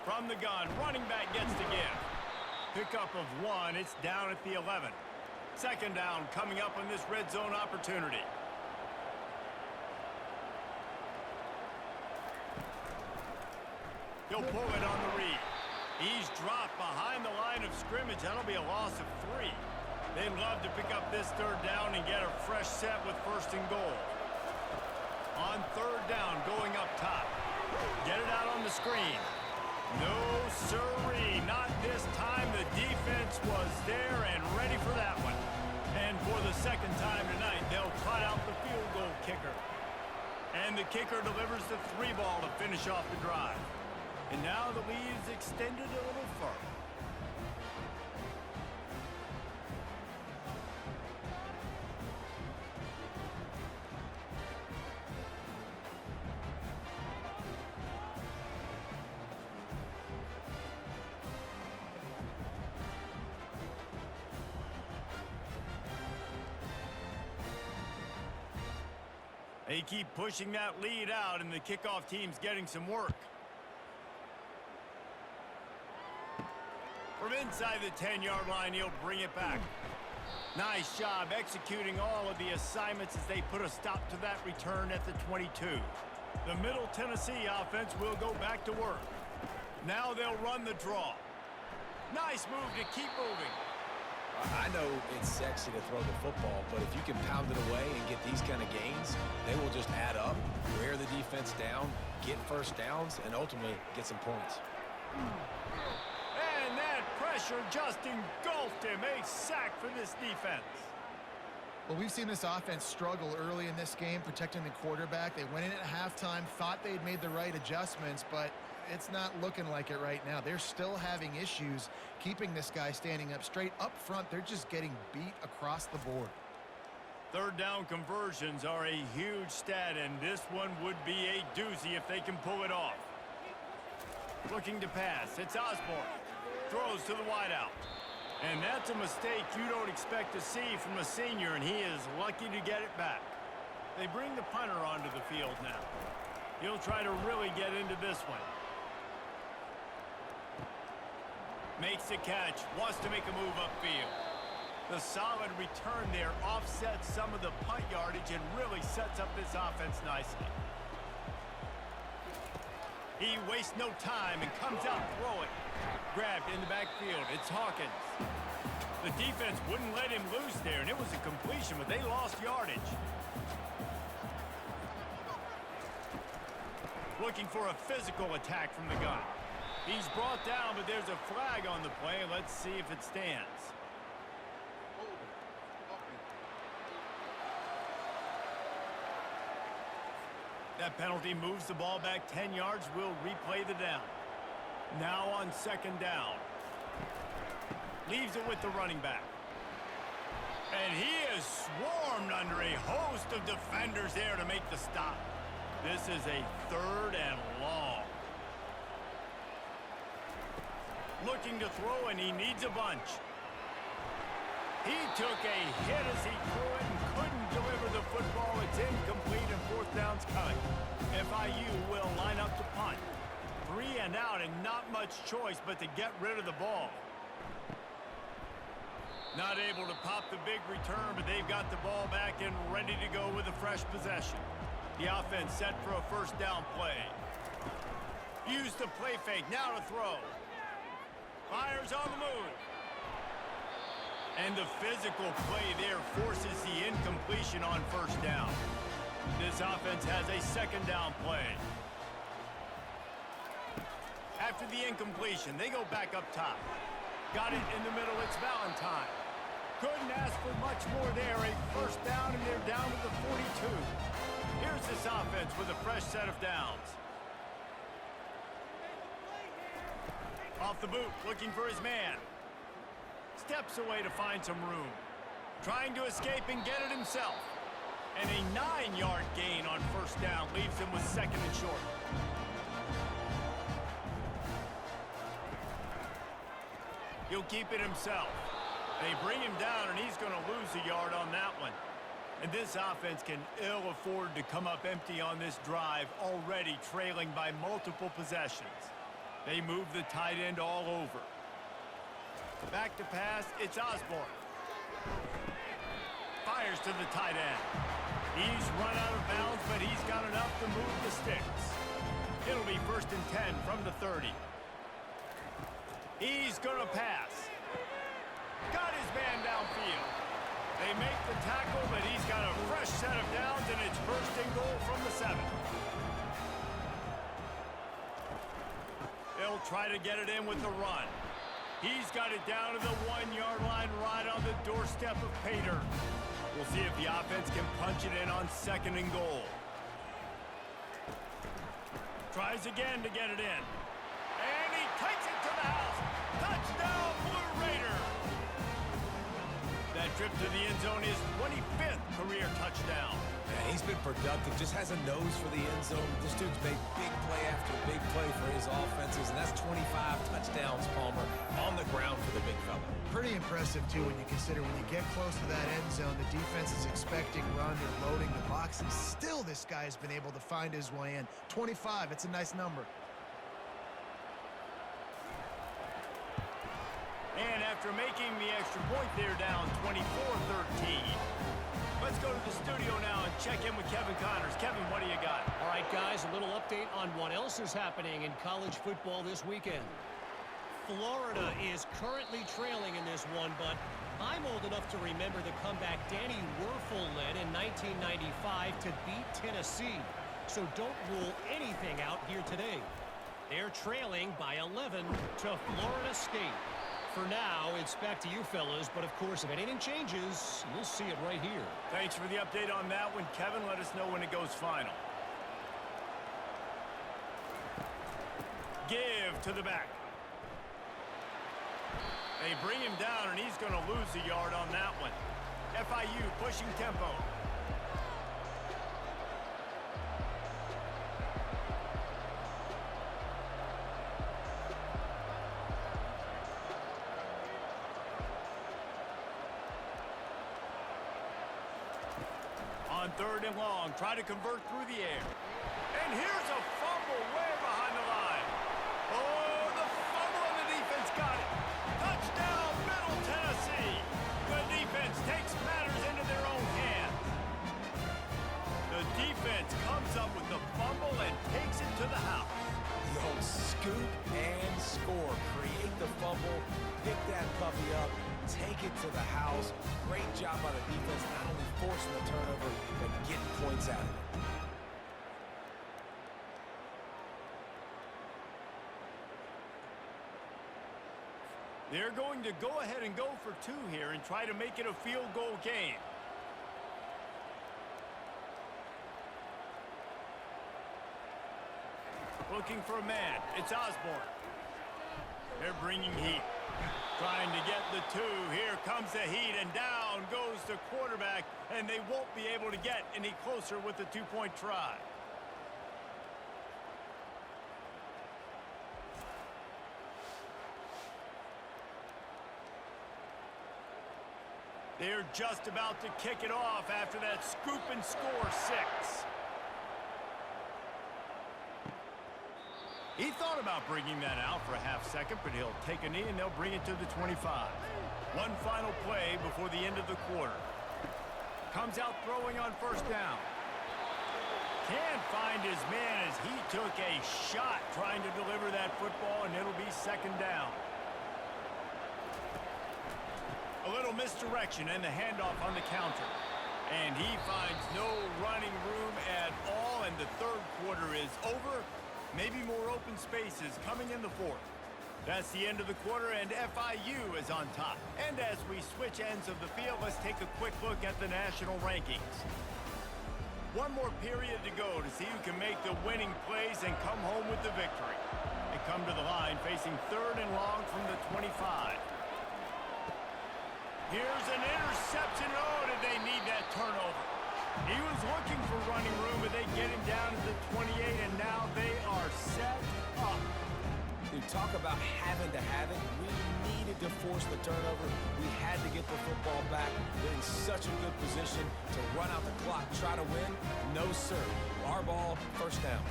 From the gun, running back gets to give. Pickup of 1, it's down at the 11. Second down coming up on this red zone opportunity. He'll pull it on the read. He's dropped behind the line of scrimmage. That'll be a loss of 3. They'd love to pick up this third down and get a fresh set with first and goal. On third down, going up top. Get it out on the screen. No sirree, not this time. The defense was there and ready for that one. And for the second time tonight, they'll cut out the field goal kicker. And the kicker delivers the 3 ball to finish off the drive. And now the lead is extended a little further. They keep pushing that lead out, and the kickoff team's getting some work. From inside the 10-yard line, he'll bring it back. Nice job executing all of the assignments as they put a stop to that return at the 22. The Middle Tennessee offense will go back to work. Now they'll run the draw. Nice move to keep moving. I know it's sexy to throw the football, but if you can pound it away and get these kind of gains, they will just add up, wear the defense down, get first downs, and ultimately get some points. And that pressure just engulfed him. A sack for this defense. Well, we've seen this offense struggle early in this game, protecting the quarterback. They went in at halftime, thought they'd made the right adjustments, but it's not looking like it right now. They're still having issues keeping this guy standing up straight. Up front, they're just getting beat across the board. Third down conversions are a huge stat, and this one would be a doozy if they can pull it off. Looking to pass. It's Osborne. Throws to the wideout. And that's a mistake you don't expect to see from a senior, and he is lucky to get it back. They bring the punter onto the field now. He'll try to really get into this one. Makes the catch, wants to make a move upfield. The solid return there offsets some of the punt yardage and really sets up this offense nicely. He wastes no time and comes out throwing. Grabbed in the backfield, it's Hawkins. The defense wouldn't let him loose there, and it was a completion, but they lost yardage. Looking for a physical attack from the gun. He's brought down, but there's a flag on the play. Let's see if it stands. That penalty moves the ball back 10 yards. We'll replay the down. Now on second down. Leaves it with the running back. And he is swarmed under a host of defenders there to make the stop. This is a third and long. Looking to throw, and he needs a bunch. He took a hit as he threw it and couldn't deliver the football. It's incomplete, and fourth down's coming. FIU will line up to punt. 3 and out, and not much choice but to get rid of the ball. Not able to pop the big return, but they've got the ball back and ready to go with a fresh possession. The offense set for a first down play. Use the play fake, now to throw. Fires on the move. And the physical play there forces the incompletion on first down. This offense has a second down play. After the incompletion, they go back up top. Got it in the middle, it's Valentine. Couldn't ask for much more there. A first down, and they're down to the 42. Here's this offense with a fresh set of downs. Off the boot, looking for his man. Steps away to find some room. Trying to escape and get it himself. And a 9-yard gain on first down leaves him with second and short. He'll keep it himself. They bring him down, and he's going to lose a yard on that one. And this offense can ill afford to come up empty on this drive, already trailing by multiple possessions. They move the tight end all over. Back to pass, it's Osborne. Fires to the tight end. He's run out of bounds, but he's got enough to move the sticks. It'll be 1st and 10 from the 30. He's going to pass. Got his man downfield. They make the tackle, but he's got a fresh set of downs, and it's 1st and goal from the 7. They'll try to get it in with the run. He's got it down to the 1-yard line right on the doorstep of Pater. We'll see if the offense can punch it in on 2nd and goal. Tries again to get it in. And he takes it to the house. Touchdown, Blue Raider. That trip to the end zone is 25th career touchdown. Yeah, he's been productive, just has a nose for the end zone. This dude's made big play after big play for his offenses, and that's 25 touchdowns, Palmer, on the ground for the big fella. Pretty impressive, too, when you consider when you get close to that end zone, the defense is expecting run, they're loading the box, and still this guy has been able to find his way in. 25, it's a nice number. And after making the extra point, they're down 24-13. Let's go to the studio now and check in with Kevin Connors. Kevin, what do you got? All right, guys, a little update on what else is happening in college football this weekend. Florida is currently trailing in this one, but I'm old enough to remember the comeback Danny Werfel led in 1995 to beat Tennessee. So don't rule anything out here today. They're trailing by 11 to Florida State. For now, it's back to you fellas, but of course, if anything changes, you'll see it right here. Thanks for the update on that one, Kevin. Let us know when it goes final. Give to the back. They bring him down, and he's going to lose a yard on that one. FIU pushing tempo. On 3rd and long, try to convert through the air. And here's a fumble way behind the line. Oh, the fumble and the defense got it. Touchdown, Middle Tennessee. The defense takes matters into their own hands. The defense comes up with the fumble and takes it to the house. The old scoop and score. Create the fumble, pick that puppy up, take it to the house. Great job by the defense, not only forcing the turnover, but getting points out of it. They're going to go ahead and go for 2 here and try to make it a field goal game. Looking for a man. It's Osborne. They're bringing heat. Trying to get the 2. Here comes the heat, and down goes the quarterback, and they won't be able to get any closer with the 2-point try. They're just about to kick it off after that scoop and score 6. He thought about bringing that out for a half second, but he'll take a knee and they'll bring it to the 25. One final play before the end of the quarter. Comes out throwing on 1st down. Can't find his man as he took a shot trying to deliver that football, and it'll be 2nd down. A little misdirection and the handoff on the counter. And he finds no running room at all, and the 3rd quarter is over. Maybe more open spaces coming in the 4th. That's the end of the quarter, and FIU is on top. And as we switch ends of the field, let's take a quick look at the national rankings. One more period to go to see who can make the winning plays and come home with the victory. It come to the line, facing 3rd and long from the 25. Here's an interception. Oh, did they need that turnover? He was looking for running room, but they get him down to the 28, and now they are set up. Dude, talk about having to have it. We needed to force the turnover. We had to get the football back. We're in such a good position to run out the clock, try to win. No, sir. Our ball, first down.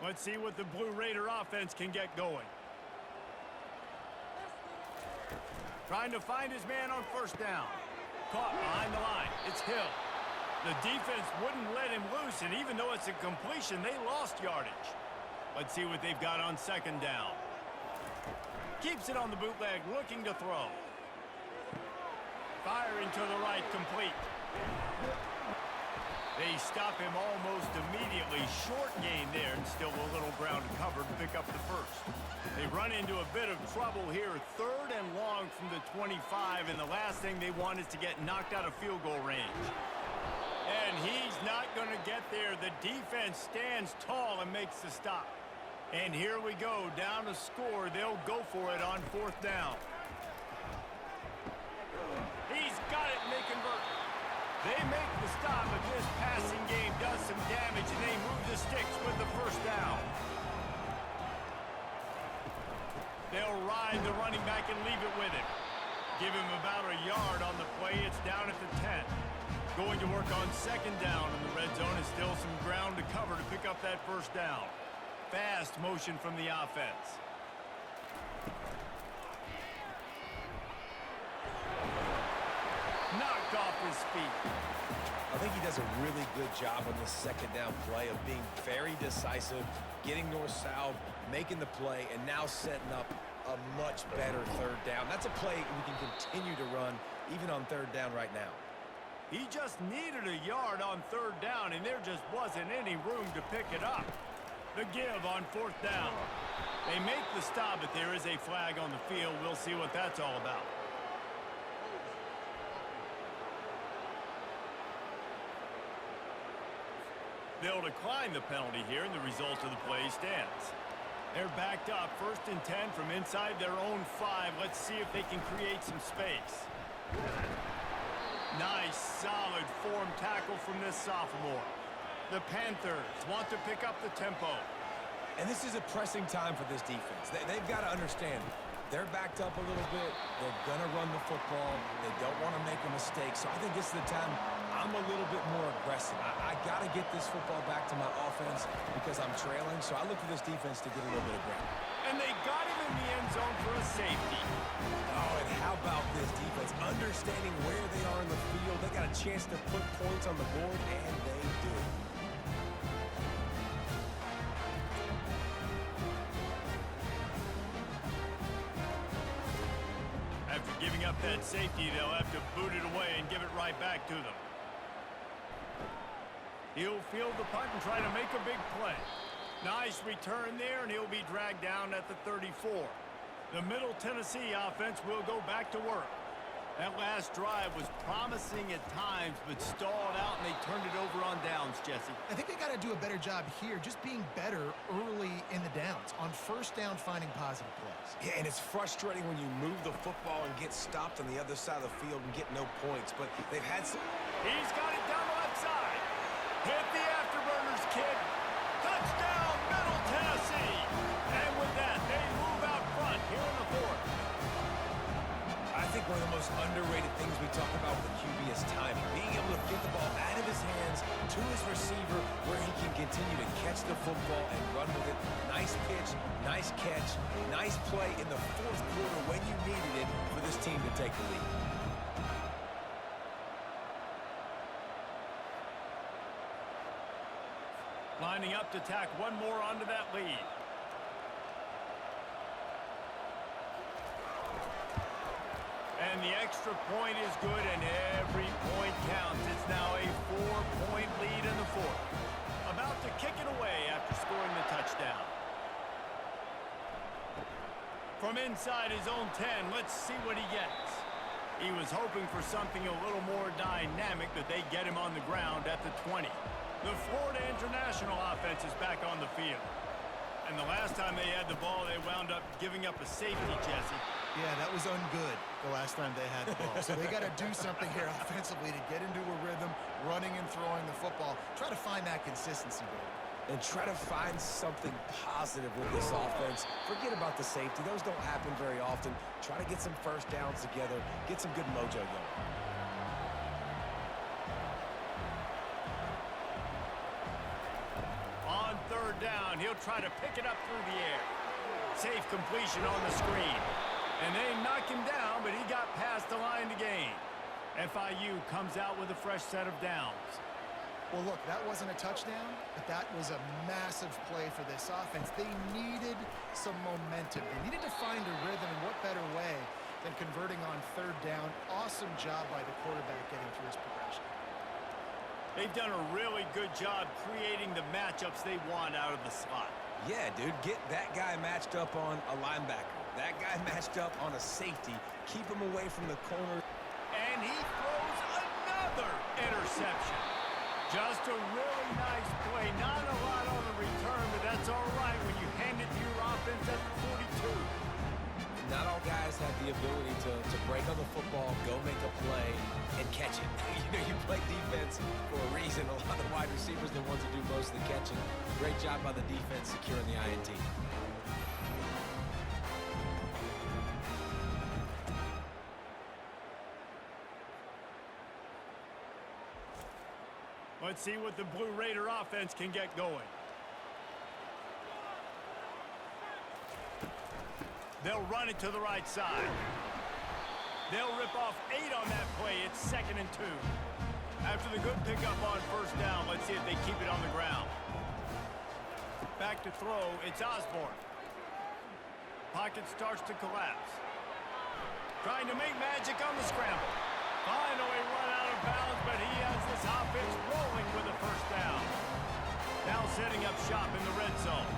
Let's see what the Blue Raider offense can get going. Trying to find his man on 1st down. Caught behind the line. It's Hill. The defense wouldn't let him loose, and even though it's a completion, they lost yardage. Let's see what they've got on 2nd down. Keeps it on the bootleg, looking to throw. Firing to the right, complete. They stop him almost immediately. Short gain there, and still a little ground to cover to pick up the 1st. They run into a bit of trouble here. 3rd and long from the 25, and the last thing they want is to get knocked out of field goal range. And he's not going to get there. The defense stands tall and makes the stop. And here we go, down to score. They'll go for it on 4th down. He's got it, and they convert. They make the stop, but this passing game does some damage, and they move the sticks with the 1st down. They'll ride the running back and leave it with him. Give him about a yard on the play. It's down at the 10. Going to work on 2nd down, and the red zone is still some ground to cover to pick up that 1st down. Fast motion from the offense. Knocked off his feet. I think he does a really good job on this 2nd down play of being very decisive, getting north-south, making the play, and now setting up a much better 3rd down. That's a play we can continue to run even on 3rd down right now. He just needed a yard on 3rd down, and there just wasn't any room to pick it up. The give on 4th down. They make the stop, but there is a flag on the field. We'll see what that's all about. They'll decline the penalty here, and the result of the play stands. They're backed up, 1st and 10 from inside their own 5. Let's see if they can create some space. Nice, solid form tackle from this sophomore. The Panthers want to pick up the tempo. And this is a pressing time for this defense. They've got to understand, they're backed up a little bit. They're going to run the football. They don't want to make a mistake. So I think this is the time I'm a little bit more aggressive. I got to get this football back to my offense because I'm trailing. So I look for this defense to get a little bit of ground. And they got him in the end zone for a safety. Oh, and how about this defense? Understanding where they are in the field. They got a chance to put points on the board, and they do. After giving up that safety, they'll have to boot it away and give it right back to them. He'll field the punt and try to make a big play. Nice return there, and he'll be dragged down at the 34. The Middle Tennessee offense will go back to work. That last drive was promising at times, but stalled out, and they turned it over on downs, Jesse. I think they got to do a better job here, just being better early in the downs. On 1st down, finding positive plays. Yeah, and it's frustrating when you move the football and get stopped on the other side of the field and get no points, but they've had some... He's got it down the left side. Hit the afterburners, kid. Touchdown, Middle Tennessee. And with that, they move out front here in the 4th. I think one of the most underrated things we talk about with the QB is timing. Being able to get the ball out of his hands to his receiver where he can continue to catch the football and run with it. Nice pitch, nice catch, nice play in the 4th quarter when you needed it for this team to take the lead. Lining up to tack one more onto that lead. And the extra point is good, and every point counts. It's now a 4-point lead in the 4th. About to kick it away after scoring the touchdown. From inside his own 10, let's see what he gets. He was hoping for something a little more dynamic, that they get him on the ground at the 20. The Florida International offense is back on the field. And the last time they had the ball, they wound up giving up a safety, Jesse. Yeah, that was ungood the last time they had the ball. So they got to do something here offensively to get into a rhythm, running and throwing the football. Try to find that consistency, baby. And try to find something positive with this offense. Forget about the safety. Those don't happen very often. Try to get some first downs together. Get some good mojo going. On third down, he'll try to pick it up through the air. Safe completion on the screen. And they knock him down, but he got past the line to gain. FIU comes out with a fresh set of downs. Well, look, that wasn't a touchdown, but that was a massive play for this offense. They needed some momentum. They needed to find a rhythm, and what better way than converting on third down. Awesome job by the quarterback getting through his progression. They've done a really good job creating the matchups they want out of the slot. Yeah, dude, get that guy matched up on a linebacker. That guy matched up on a safety. Keep him away from the corner. And he throws another interception. Just a really nice play. Not a lot on the return, but that's all right when you hand it to your offense at the 42. Not all guys have the ability to break on the football, go make a play, and catch it. You play defense for a reason. A lot of wide receivers are the ones that do most of the catching. Great job by the defense securing the INT. Let's see what the Blue Raider offense can get going. They'll run it to the right side. They'll rip off 8 on that play. It's 2nd and 2. After the good pickup on first down, let's see if they keep it on the ground. Back to throw, it's Osborne. Pocket starts to collapse. Trying to make magic on the scramble. Finally run out of bounds, but he has this offense rolling with a first down. Now setting up shop in the red zone.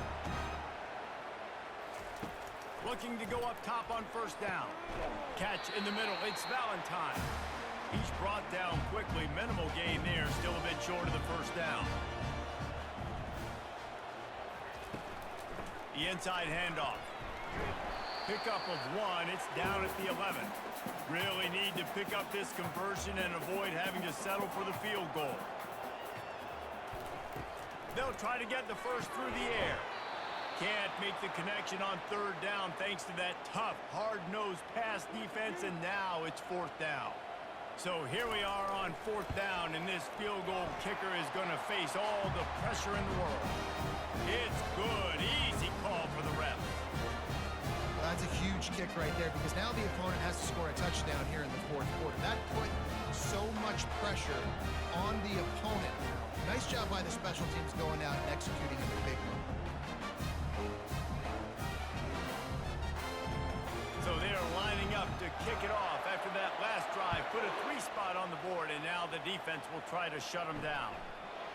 Looking to go up top on first down. Catch in the middle, it's Valentine. He's brought down quickly, minimal gain there, still a bit short of the first down. The inside handoff. Pickup of 1, it's down at the 11. Really need to pick up this conversion and avoid having to settle for the field goal. They'll try to get the first through the air. Can't make the connection on third down thanks to that tough, hard-nosed pass defense, and now it's 4th down. So here we are on 4th down, and this field goal kicker is going to face all the pressure in the world. It's good. Easy call for the ref. Well, that's a huge kick right there, because now the opponent has to score a touchdown here in the 4th quarter. That put so much pressure on the opponent. Nice job by the special teams going out and executing in the big one. So they're lining up to kick it off after that last drive. Put a 3 spot on the board, and now the defense will try to shut them down.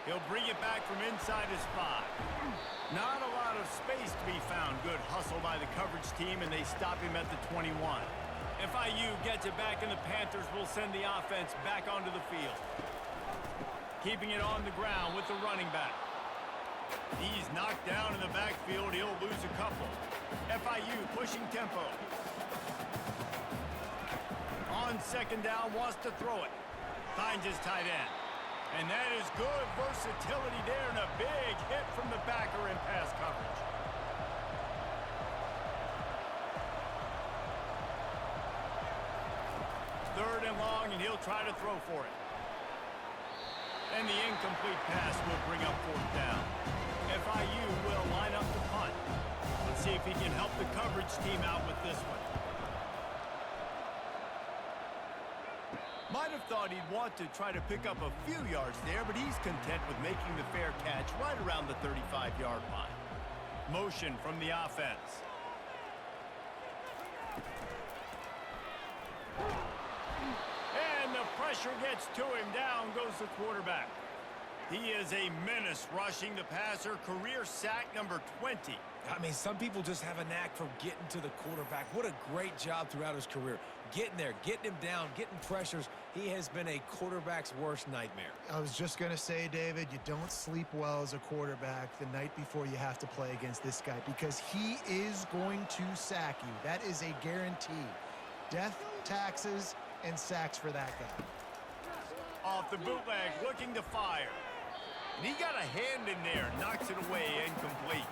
He'll bring it back from inside his 5. Not a lot of space to be found. Good hustle by the coverage team, and they stop him at the 21. FIU gets it back, and the Panthers will send the offense back onto the field. Keeping it on the ground with the running back. He's knocked down in the backfield. He'll lose a couple. FIU pushing tempo. On 2nd down, wants to throw it. Finds his tight end. And that is good versatility there, and a big hit from the backer in pass coverage. Third and long, and he'll try to throw for it. And the incomplete pass will bring up 4th down. FIU will line up to punt. Let's see if he can help the coverage team out with this one. Might have thought he'd want to try to pick up a few yards there, but he's content with making the fair catch right around the 35-yard line. Motion from the offense. And the pressure gets to him. Down goes the quarterback. He is a menace rushing the passer, career sack number 20. I mean, some people just have a knack for getting to the quarterback. What a great job throughout his career. Getting there, getting him down, getting pressures. He has been a quarterback's worst nightmare. I was just going to say, David, you don't sleep well as a quarterback the night before you have to play against this guy because he is going to sack you. That is a guarantee. Death, taxes, and sacks for that guy. Off the bootleg, looking to fire. And he got a hand in there, knocks it away, incomplete.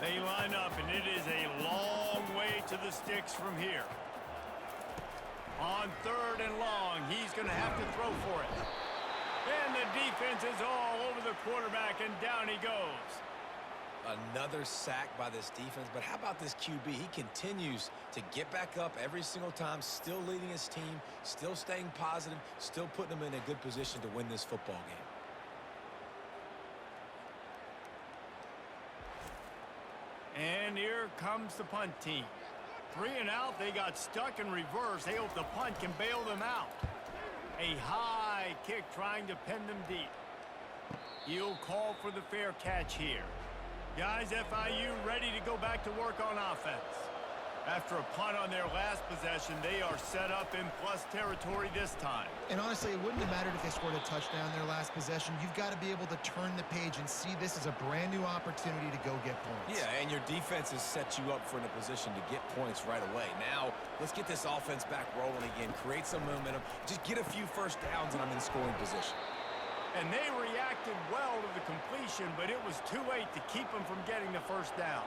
They line up, and it is a long way to the sticks from here. On 3rd and long, he's going to have to throw for it. And the defense is all over the quarterback, and down he goes. Another sack by this defense, but how about this QB? He continues to get back up every single time, still leading his team, still staying positive, still putting them in a good position to win this football game. And here comes the punt team. 3 and out, they got stuck in reverse. They hope the punt can bail them out. A high kick trying to pin them deep. He'll call for the fair catch here. Guys, FIU ready to go back to work on offense. After a punt on their last possession, they are set up in plus territory this time. And honestly, it wouldn't have mattered if they scored a touchdown their last possession. You've got to be able to turn the page and see this as a brand new opportunity to go get points. Yeah, and your defense has set you up for in a position to get points right away. Now, let's get this offense back rolling again, create some momentum, just get a few first downs, and I'm in scoring position. And they reacted well to the completion, but it was too late to keep them from getting the first down.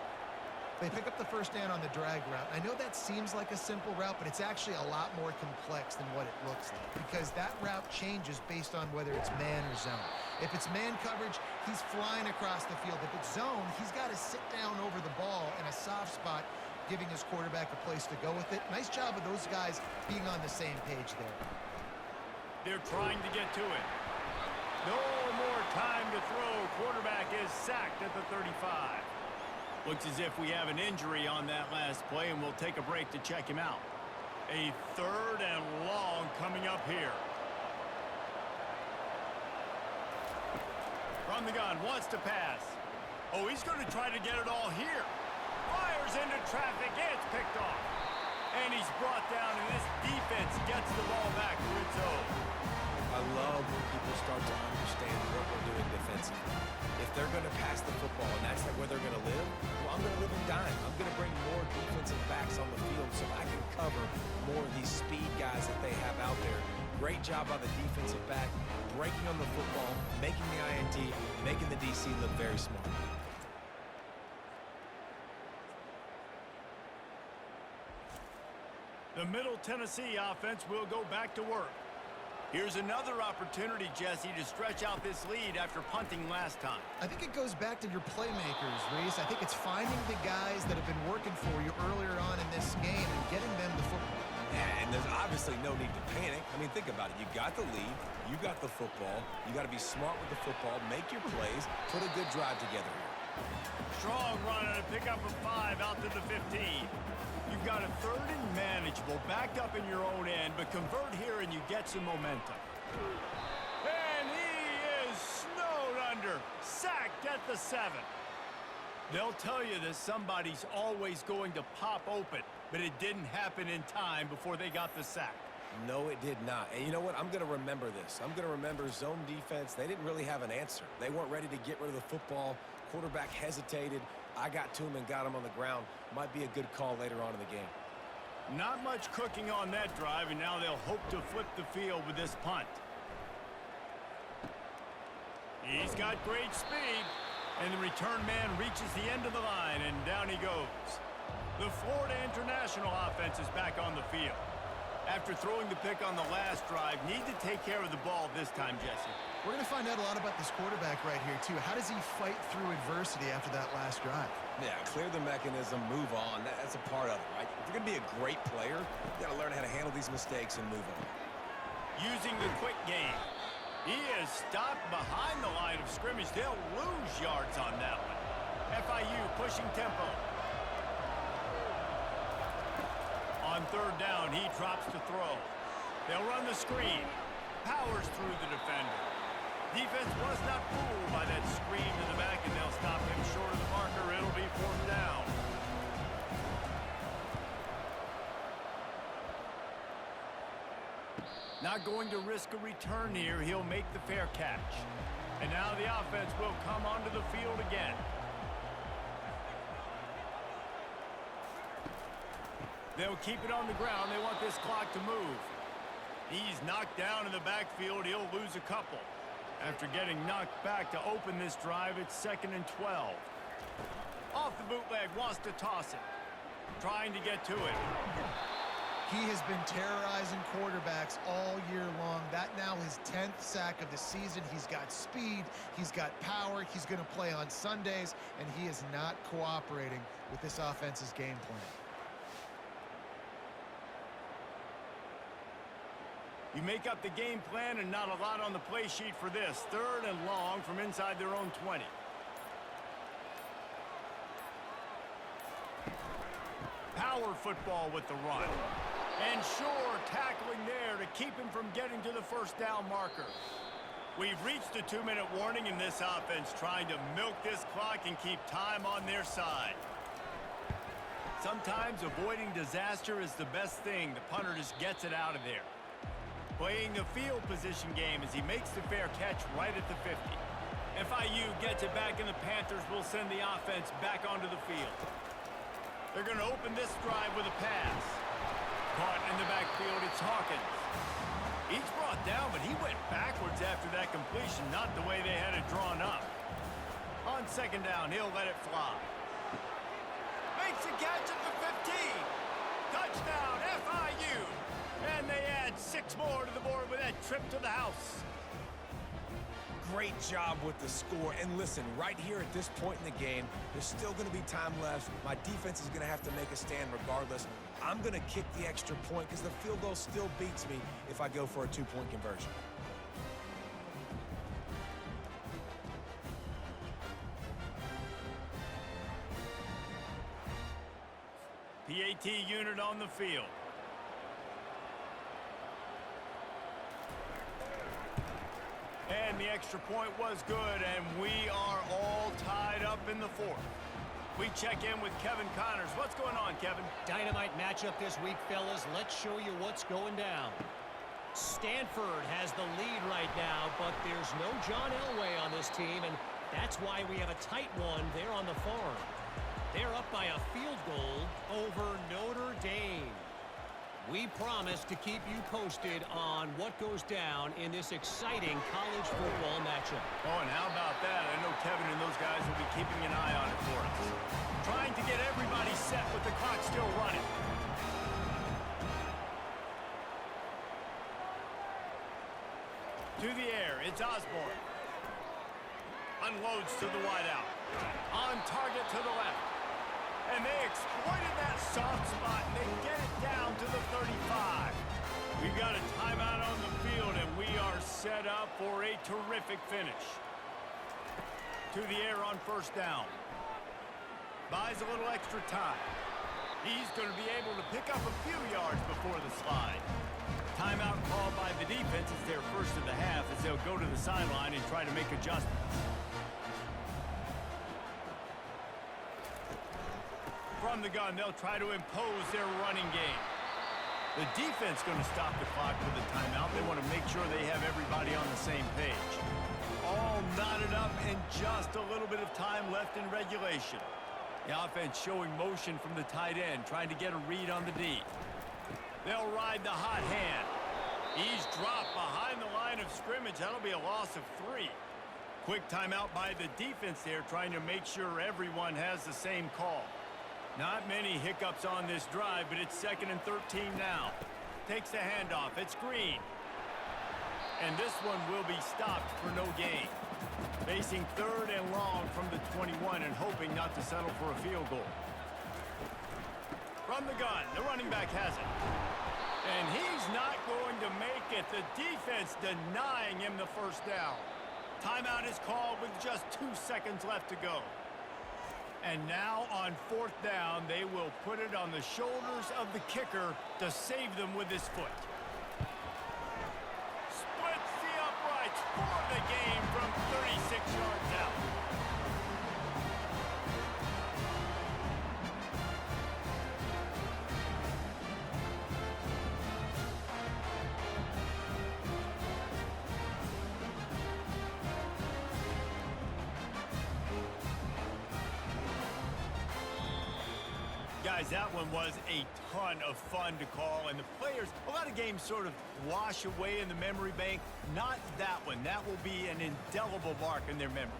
They pick up the first down on the drag route. I know that seems like a simple route, but it's actually a lot more complex than what it looks like because that route changes based on whether it's man or zone. If it's man coverage, he's flying across the field. If it's zone, he's got to sit down over the ball in a soft spot, giving his quarterback a place to go with it. Nice job of those guys being on the same page there. They're trying to get to it. No more time to throw. Quarterback is sacked at the 35. Looks as if we have an injury on that last play, and we'll take a break to check him out. A 3rd and long coming up here. From the gun, wants to pass. Oh, he's going to try to get it all here. Fires into traffic, it's picked off. And he's brought down, and this defense gets the ball back for its own. I love when people start to understand what we're doing defensively. If they're going to pass the football and that's where they're going to live, well, I'm going to live and dime. I'm going to bring more defensive backs on the field so I can cover more of these speed guys that they have out there. Great job by the defensive back, breaking on the football, making the INT, making the DC look very smart. The Middle Tennessee offense will go back to work. Here's another opportunity, Jesse, to stretch out this lead after punting last time. I think it goes back to your playmakers, Reese. I think it's finding the guys that have been working for you earlier on in this game and getting them the football. Yeah, and there's obviously no need to panic. I mean, think about it. You got the lead. You got the football. You got to be smart with the football, make your plays, put a good drive together here. Strong run and a pickup of 5 out to the 15. You've got a 3rd and manageable, backed up in your own end, but convert here and you get some momentum. And he is snowed under, sacked at the 7. They'll tell you that somebody's always going to pop open, but it didn't happen in time before they got the sack. No, it did not. And you know what? I'm going to remember this. I'm going to remember zone defense. They didn't really have an answer. They weren't ready to get rid of the football. Quarterback hesitated. I got to him and got him on the ground. Might be a good call later on in the game. Not much cooking on that drive, and now they'll hope to flip the field with this punt. He's got great speed, and the return man reaches the end of the line, and down he goes. The Florida International offense is back on the field. After throwing the pick on the last drive, need to take care of the ball this time, Jesse. We're going to find out a lot about this quarterback right here, too. How does he fight through adversity after that last drive? Yeah, clear the mechanism, move on. That's a part of it, right? If you're going to be a great player, you got to learn how to handle these mistakes and move on. Using the quick game. He is stopped behind the line of scrimmage. They'll lose yards on that one. FIU pushing tempo. On 3rd down, he drops to throw. They'll run the screen. Powers through the defender. Defense was not fooled by that screen to the back, and they'll stop him short of the marker. It'll be 4th down. Not going to risk a return here. He'll make the fair catch. And now the offense will come onto the field again. They'll keep it on the ground. They want this clock to move. He's knocked down in the backfield. He'll lose a couple. After getting knocked back to open this drive, it's 2nd and 12. Off the bootleg, wants to toss it. Trying to get to it. He has been terrorizing quarterbacks all year long. That now his 10th sack of the season. He's got speed. He's got power. He's going to play on Sundays, and he is not cooperating with this offense's game plan. You make up the game plan and not a lot on the play sheet for this. 3rd and long from inside their own 20. Power football with the run. And sure, tackling there to keep him from getting to the 1st down marker. We've reached the 2-minute warning in this offense, trying to milk this clock and keep time on their side. Sometimes avoiding disaster is the best thing. The punter just gets it out of there. Playing the field position game as he makes the fair catch right at the 50. FIU gets it back, and the Panthers will send the offense back onto the field. They're going to open this drive with a pass. Caught in the backfield, it's Hawkins. He's brought down, but he went backwards after that completion, not the way they had it drawn up. On 2nd down, he'll let it fly. Makes a catch at the 15. Touchdown, FIU. And they add 6 more to the board with that trip to the house. Great job with the score. And listen, right here at this point in the game, there's still going to be time left. My defense is going to have to make a stand regardless. I'm going to kick the extra point because the field goal still beats me if I go for a 2-point conversion. PAT unit on the field. And the extra point was good, and we are all tied up in the 4th. We check in with Kevin Connors. What's going on, Kevin? Dynamite matchup this week, fellas. Let's show you what's going down. Stanford has the lead right now, but there's no John Elway on this team, and that's why we have a tight one there on the farm. They're up by a field goal over Notre Dame. We promise to keep you posted on what goes down in this exciting college football matchup. Oh, and how about that? I know Kevin and those guys will be keeping an eye on it for us. Trying to get everybody set with the clock still running. To the air, it's Osborne. Unloads to the wideout. On target to the left. And they exploited that soft spot, and they get it down to the 35. We've got a timeout on the field, and we are set up for a terrific finish. To the air on 1st down. Buys a little extra time. He's going to be able to pick up a few yards before the slide. Timeout called by the defense is their 1st of the half as they'll go to the sideline and try to make adjustments. From the gun, they'll try to impose their running game. The defense going to stop the clock with a timeout. They want to make sure they have everybody on the same page. All knotted up and just a little bit of time left in regulation. The offense showing motion from the tight end, trying to get a read on the D. They'll ride the hot hand. He's dropped behind the line of scrimmage. That'll be a loss of 3. Quick timeout by the defense there, trying to make sure everyone has the same call. Not many hiccups on this drive, but it's 2nd and 13 now. Takes the handoff. It's Green. And this one will be stopped for no gain. Facing 3rd and long from the 21 and hoping not to settle for a field goal. From the gun, the running back has it. And he's not going to make it. The defense denying him the 1st down. Timeout is called with just 2 seconds left to go. And now on 4th down, they will put it on the shoulders of the kicker to save them with his foot. Splits the uprights for the game yards out. Guys, that one was a ton of fun to call, and the players, a lot of games sort of wash away in the memory bank. Not that one. That will be an indelible mark in their memories.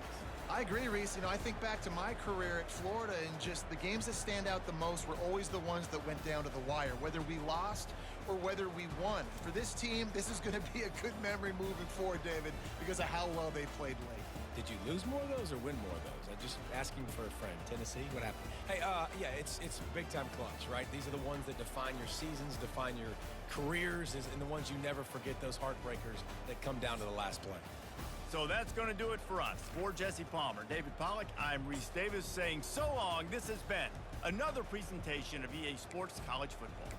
I agree, Reese. You know, I think back to my career at Florida, and just the games that stand out the most were always the ones that went down to the wire, whether we lost or whether we won. For this team, this is going to be a good memory moving forward, David, because of how well they played late. Did you lose more of those or win more of those? I'm just asking for a friend. Tennessee, what happened? Hey, yeah, it's big-time clutch, right? These are the ones that define your seasons, define your careers, and the ones you never forget, those heartbreakers that come down to the last play. So that's going to do it for us. For Jesse Palmer, David Pollack, I'm Reese Davis saying so long. This has been another presentation of EA Sports College Football.